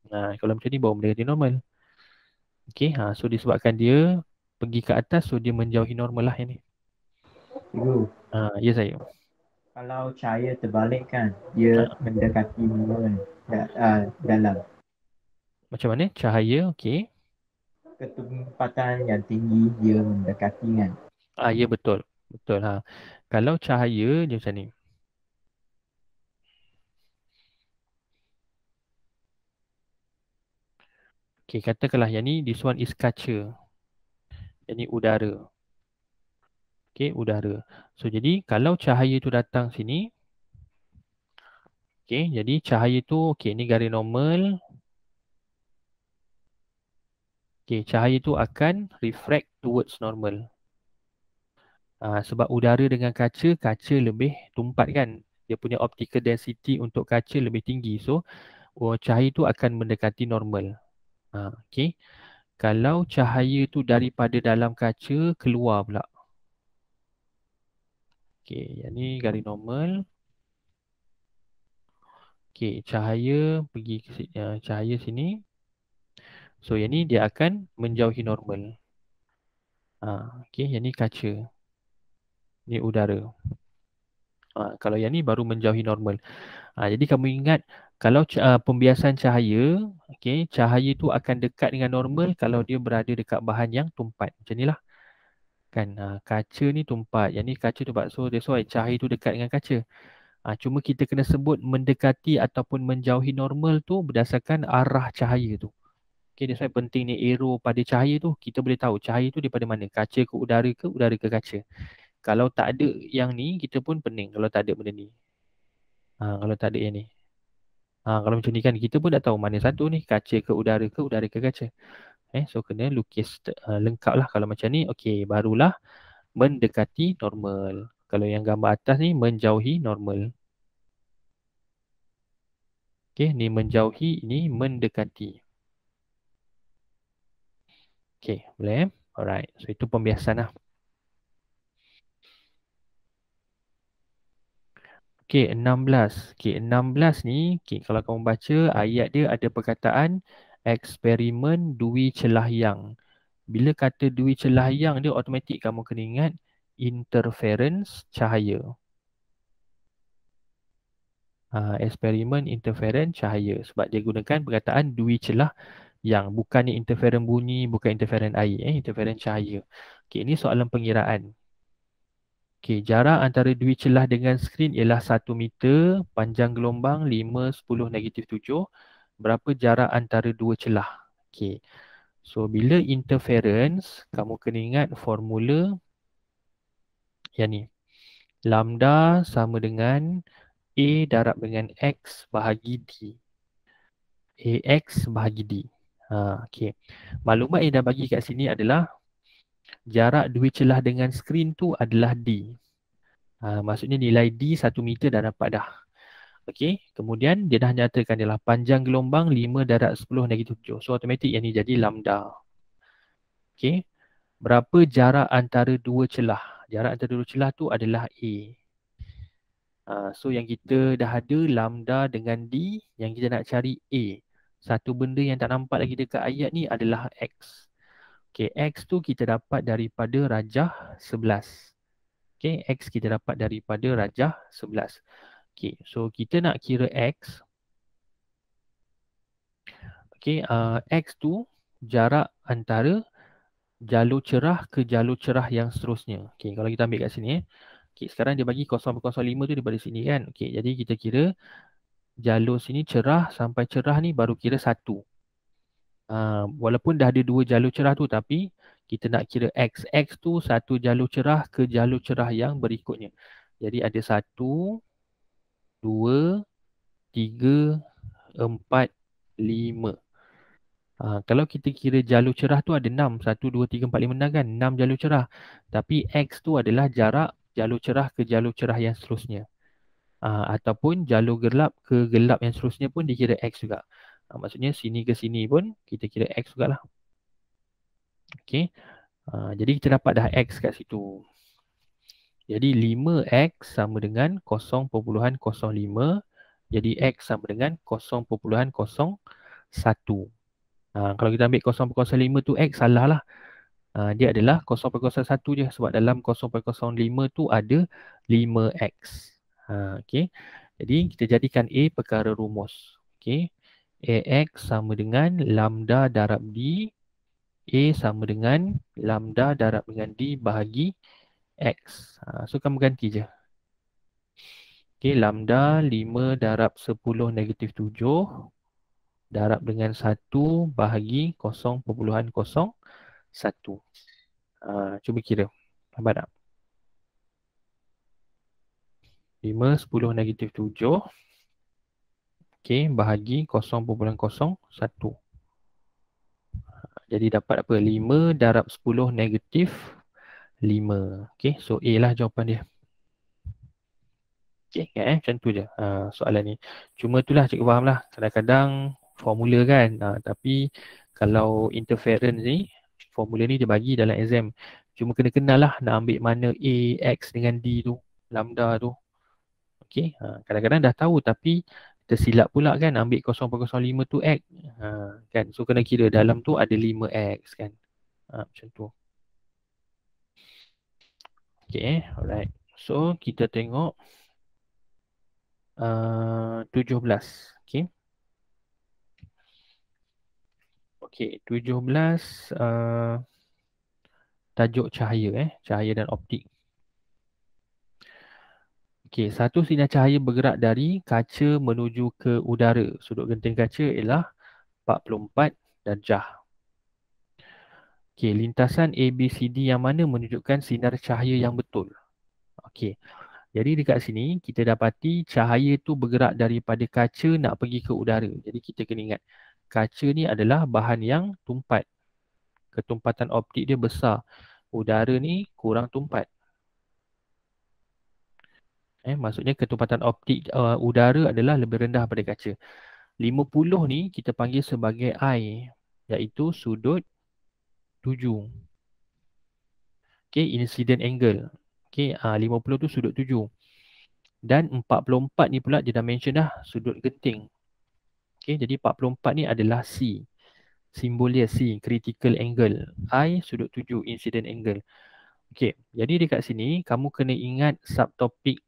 Kalau macam ni, baru mendekati normal. Okay, so disebabkan dia pergi ke atas, so dia menjauhi normal lah yang ni. Cikgu, Ya saya. kalau cahaya terbalik kan, dia mendekati normal dalam. Macam mana? Cahaya, okey. Ketumpatan yang tinggi dia mendekati kan. Ya betul. Betul. Kalau cahaya dia macam ni. Okey, katakanlah yang ni, this one is kaca. Yang ni udara. Okey, udara. So jadi kalau cahaya tu datang sini, okey, jadi cahaya tu, okey, ni garis normal. Okey, cahaya tu akan refract towards normal. Sebab udara dengan kaca lebih tumpat kan. Dia punya optical density untuk kaca lebih tinggi. So, cahaya tu akan mendekati normal. Okey. Kalau cahaya tu daripada dalam kaca keluar pula. Okey, yang ni garis normal. Okey, cahaya pergi ke cahaya sini. So, yang ni dia akan menjauhi normal. Okey, yang ni kaca. Ni udara. Kalau yang ni baru menjauhi normal. Jadi kamu ingat kalau pembiasan cahaya, okey, cahaya tu akan dekat dengan normal kalau dia berada dekat bahan yang tumpat. Macam ni lah. Kan kaca ni tumpat, yang ni kaca tumpat. So that's why cahaya tu dekat dengan kaca. Cuma kita kena sebut mendekati ataupun menjauhi normal tu berdasarkan arah cahaya tu. Okay, that's why penting ni arrow pada cahaya tu. Kita boleh tahu cahaya tu daripada mana. Kaca ke udara ke kaca. Kalau tak ada yang ni, kita pun pening kalau tak ada benda ni. Kalau tak ada yang ni. Kalau macam ni kan, kita pun dah tahu mana satu ni. Kaca ke udara ke kaca. So kena lukis lengkap lah kalau macam ni. Okay, barulah mendekati normal. Kalau yang gambar atas ni menjauhi normal. Okay, ni menjauhi, ini mendekati. Okay, boleh? Alright, so itu pembiasan lah. Okay, 16. Okay, 16 ni, kalau kamu baca ayat dia ada perkataan eksperimen dui celahyang. Bila kata dui celahyang dia automatik kamu kena ingat interference cahaya. Eksperimen interference cahaya. Sebab dia gunakan perkataan dui celahyang. Bukannya interference bunyi, bukan interference air. Interference cahaya. Okay, ini soalan pengiraan. Okay, jarak antara dui celah dengan skrin ialah 1 meter, panjang gelombang 5, 10, -7. Berapa jarak antara dua celah? Okay, so bila interference, kamu kena ingat formula yang ni. Lambda sama dengan A darab dengan X bahagi D. AX bahagi D. Okay. Maklumat yang dah bagi kat sini adalah jarak dua celah dengan skrin tu adalah D. Maksudnya nilai D 1 meter dah dapat dah. Okey, kemudian dia dah nyatakan adalah panjang gelombang 5 darab 10 -7. So automatik yang ni jadi lambda. Okey. Berapa jarak antara dua celah? Jarak antara dua celah tu adalah A. So yang kita dah ada lambda dengan D, yang kita nak cari A. Satu benda yang tak nampak lagi dekat ayat ni adalah X. Okey, X tu kita dapat daripada rajah 11. Okay, X kita dapat daripada rajah 11. Okay, so kita nak kira X. Okay, X tu jarak antara jalur cerah ke jalur cerah yang seterusnya. Okay, kalau kita ambil kat sini. Okay, sekarang dia bagi 0.05 tu daripada sini kan. Okay, jadi kita kira jalur sini cerah sampai cerah ni baru kira 1. Walaupun dah ada dua jalur cerah tu, tapi kita nak kira X. X tu satu jalur cerah ke jalur cerah yang berikutnya. Jadi ada 1, 2, 3, 4, 5. Kalau kita kira jalur cerah tu ada 6. 1, 2, 3, 4, 5, 6 kan. 6 jalur cerah. Tapi X tu adalah jarak jalur cerah ke jalur cerah yang seterusnya. Ataupun jalur gelap ke gelap yang seterusnya pun dikira X juga. Maksudnya sini ke sini pun kita kira X juga lah. Okay. Jadi kita dapat dah X kat situ. Jadi 5X sama dengan 0.05. Jadi X sama dengan 0.01. Kalau kita ambil 0.05 tu X salah lah. Dia adalah 0.01 je sebab dalam 0.05 tu ada 5X. Okay. Jadi kita jadikan A perkara rumus. Okay. AX sama dengan lambda darab D. A sama dengan lambda darab dengan D bahagi X. So kamu ganti je. Okay, lambda 5 darab 10 -7 darab dengan 1 bahagi 0.01. Cuba kira. Nampak tak? 5, 10 -7. Okay, bahagi 0.01. Jadi dapat apa? 5 darab 10 -5. Okay, so A lah jawapan dia. Okay, macam tu je soalan ni. Cuma itulah cikgu faham lah. Kadang-kadang formula kan. Tapi kalau interference ni, formula ni dia bagi dalam exam. Cuma kena kenal lah nak ambil mana A, X dengan D tu. Lambda tu. Okay, kadang-kadang dah tahu tapi tersilap pula kan ambil 0.05 tu X. Kan? So kena kira dalam tu ada 5X kan. Macam tu. Okay, alright. So kita tengok 17. Okey. Okey, 17 tajuk cahaya cahaya dan optik. Okey, satu sinar cahaya bergerak dari kaca menuju ke udara. Sudut genting kaca ialah 44 darjah. Okey, lintasan ABCD yang mana menunjukkan sinar cahaya yang betul. Okey. Jadi dekat sini kita dapati cahaya tu bergerak daripada kaca nak pergi ke udara. Jadi kita kena ingat kaca ni adalah bahan yang tumpat. Ketumpatan optik dia besar. Udara ni kurang tumpat. Maksudnya ketumpatan optik udara adalah lebih rendah daripada kaca. 50 ni kita panggil sebagai I, iaitu sudut 7. Okey, incident angle. Okey, 50 tu sudut 7. Dan 44 ni pula dia dah mention dah sudut genting. Okey, jadi 44 ni adalah C. Simbol dia C, critical angle. I, sudut 7, incident angle. Okey, jadi dekat sini kamu kena ingat subtopik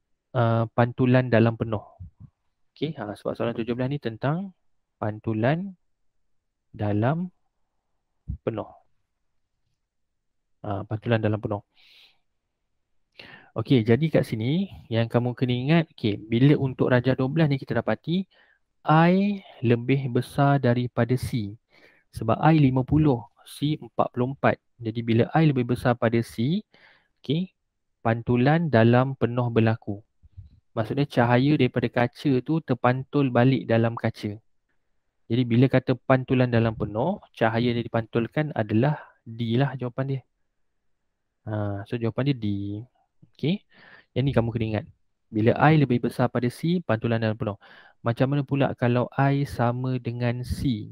pantulan dalam penuh. Okey, sebab soalan 17 ni tentang pantulan dalam penuh. Pantulan dalam penuh. Okey, jadi kat sini yang kamu kena ingat, okey, bila untuk darjah 12 ni kita dapati I lebih besar daripada C. Sebab I 50, C 44. Jadi bila I lebih besar pada C, okey, pantulan dalam penuh berlaku. Maksudnya cahaya daripada kaca tu terpantul balik dalam kaca. Jadi bila kata pantulan dalam penuh, cahaya yang dipantulkan adalah D lah jawapan dia. So jawapan dia D. Okey. Yang ni kamu kena ingat. Bila I lebih besar pada C, pantulan dalam penuh. Macam mana pula kalau I sama dengan C?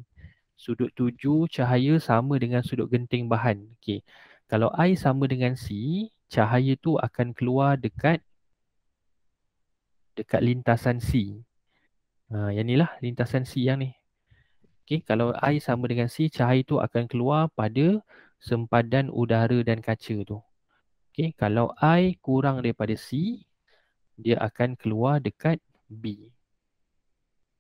Sudut 7 cahaya sama dengan sudut genting bahan. Okey. Kalau I sama dengan C, cahaya tu akan keluar dekat lintasan C. Yang ni lah lintasan C yang ni. Okey, kalau I sama dengan C, cahaya tu akan keluar pada sempadan udara dan kaca tu. Okey, kalau I kurang daripada C, dia akan keluar dekat B.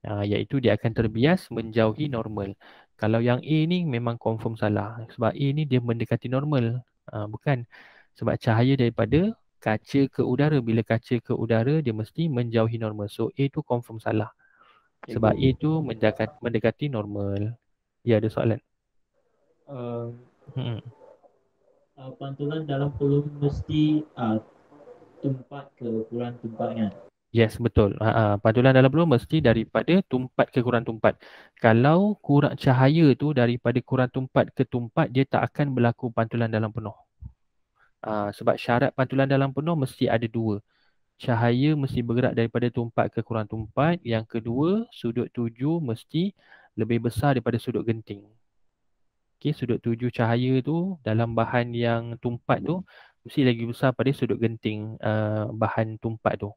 Iaitu dia akan terbias menjauhi normal. Kalau yang A ni memang confirm salah. Sebab A ni dia mendekati normal. Bukan. Sebab cahaya daripada kaca ke udara. Bila kaca ke udara, dia mesti menjauhi normal. So A tu confirm salah. Sebab A tu mendekati normal. Ya, ada soalan? Pantulan dalam peluh mesti tumpat ke kurang tumpat kan? Yes, betul. Pantulan dalam peluh mesti daripada tumpat ke kurang tumpat. Kalau kurang cahaya tu daripada kurang tumpat ke tumpat, dia tak akan berlaku pantulan dalam penuh. Sebab syarat pantulan dalam penuh mesti ada dua. Cahaya mesti bergerak daripada tumpat ke kurang tumpat. Yang kedua, sudut 7 mesti lebih besar daripada sudut genting. Okey, sudut 7 cahaya tu dalam bahan yang tumpat tu mesti lagi besar pada sudut genting bahan tumpat tu.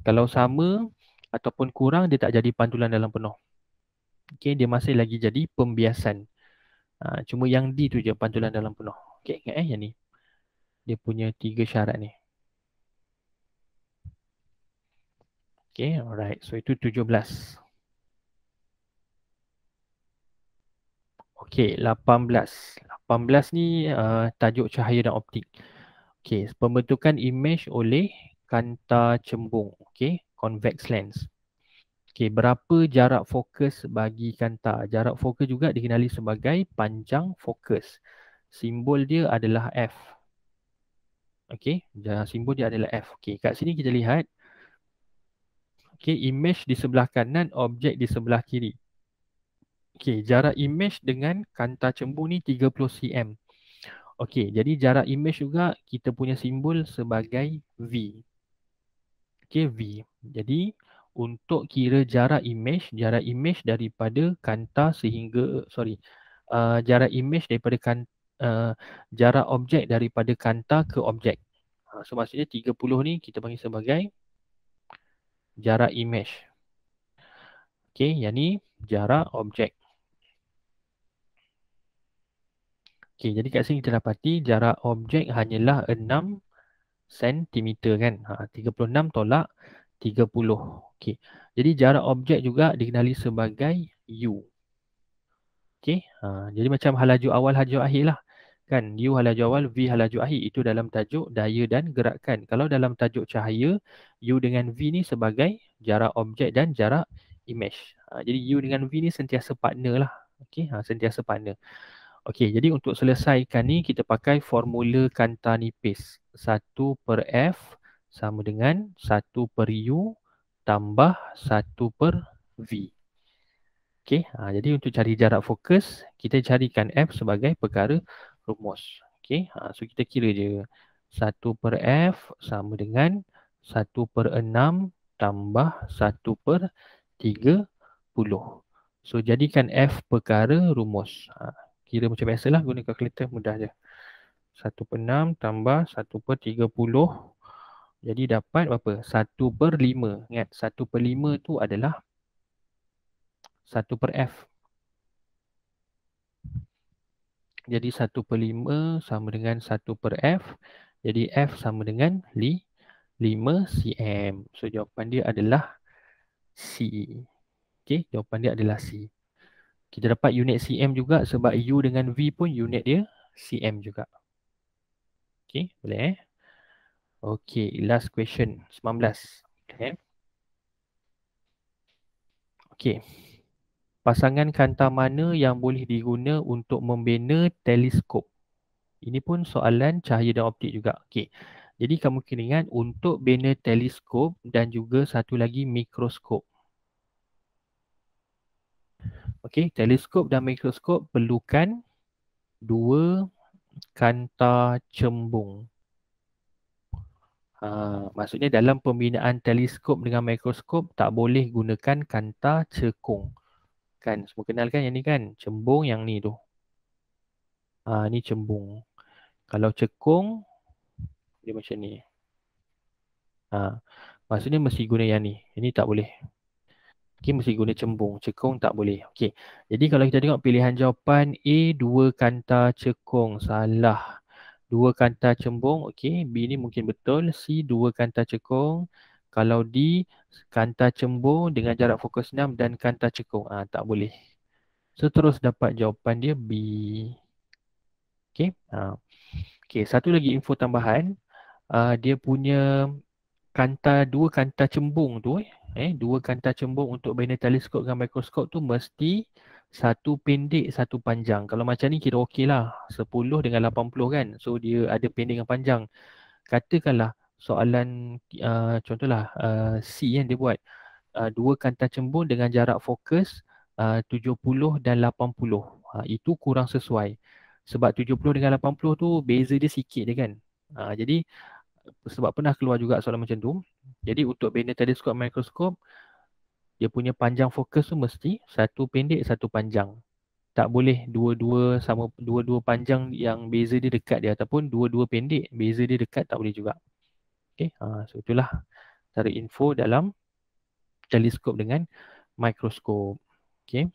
Kalau sama ataupun kurang, dia tak jadi pantulan dalam penuh. Okey, dia masih lagi jadi pembiasan. Cuma yang D tu je pantulan dalam penuh. Okey, ingat yang ni. Dia punya 3 syarat ni. Okey, alright. So itu 17. Okey, 18. 18 ni tajuk cahaya dan optik. Okey, pembentukan imej oleh kanta cembung. Okey, convex lens. Okey, berapa jarak fokus bagi kanta? Jarak fokus juga dikenali sebagai panjang fokus. Simbol dia adalah F. Okey, simbol dia adalah F. Okey, kat sini kita lihat. Okey, imej di sebelah kanan, objek di sebelah kiri. Okey, jarak imej dengan kanta cembung ni 30 cm. Okey, jadi jarak imej juga kita punya simbol sebagai V. Okey, V. Jadi untuk kira jarak imej daripada kanta sehingga jarak imej daripada jarak objek daripada kanta ke objek. So maksudnya 30 ni kita panggil sebagai jarak imej. Okey, yang ni jarak objek. Okey, jadi kat sini kita dapati jarak objek hanyalah 6 cm kan. 36 tolak 30. Okey. Jadi jarak objek juga dikenali sebagai U. Okey. Jadi macam halaju awal, halaju akhir lah. Kan, U halaju awal, V halaju akhir. Itu dalam tajuk daya dan gerakan. Kalau dalam tajuk cahaya, U dengan V ni sebagai jarak objek dan jarak image. Jadi U dengan V ni sentiasa partner lah. Okey, sentiasa partner. Okey, jadi untuk selesaikan ni kita pakai formula kanta nipis. 1/F sama dengan 1/U tambah 1/V. Okey, jadi untuk cari jarak fokus, kita carikan F sebagai perkara rumus. Okey, so kita kira je 1/F sama dengan 1/6 tambah 1/30. So jadikan F perkara rumus. Kira macam biasalah, guna kalkulator mudah je. 1/6 tambah 1/30. Jadi dapat berapa? 1/5. Ingat 1/5 tu adalah 1/F. Jadi 1/5 sama dengan 1/F. Jadi F sama dengan 5 cm. So jawapan dia adalah C. Okey, jawapan dia adalah C. Kita dapat unit cm juga sebab U dengan V pun unit dia cm juga. Okey, boleh Okey, last question 19. Okey. Pasangan kanta mana yang boleh diguna untuk membina teleskop? Ini pun soalan cahaya dan optik juga. Okey. Jadi kamu kena ingat untuk bina teleskop dan juga satu lagi mikroskop. Okey, teleskop dan mikroskop perlukan dua kanta cembung. Maksudnya dalam pembinaan teleskop dengan mikroskop tak boleh gunakan kanta cekung. Kan semua kenal kan yang ni kan? Cembung yang ni tu. Ni cembung. Kalau cekung dia macam ni. Maksudnya mesti guna yang ni. Ini tak boleh. Okay, mesti guna cembung. Cekung tak boleh. Okey. Jadi kalau kita tengok pilihan jawapan A, dua kanta cekung. Salah. Dua kanta cembung. Okey. B ni mungkin betul. C, dua kanta cekung. Kalau D, kanta cembung dengan jarak fokus 6 dan kanta cekung. Tak boleh. So terus dapat jawapan dia B. Okey. Okey. Satu lagi info tambahan. Dia punya dua kanta cembung tu dua kanta cembung untuk bina teleskop dengan mikroskop tu mesti satu pendek, satu panjang. Kalau macam ni kira okey lah. 10 dengan 80 kan. So dia ada pendek dengan panjang. Katakanlah soalan contohlah C yang dia buat. Dua kanta cembung dengan jarak fokus 70 dan 80. Itu kurang sesuai. Sebab 70 dengan 80 tu beza dia sikit je kan. Jadi sebab pernah keluar juga soalan macam tu. Jadi untuk bina teleskop mikroskop, dia punya panjang fokus tu mesti satu pendek, satu panjang. Tak boleh dua-dua sama, dua-dua panjang yang beza dia dekat dia ataupun dua-dua pendek beza dia dekat, tak boleh juga. Okey, so itulah cara info dalam teleskop dengan mikroskop. Okey.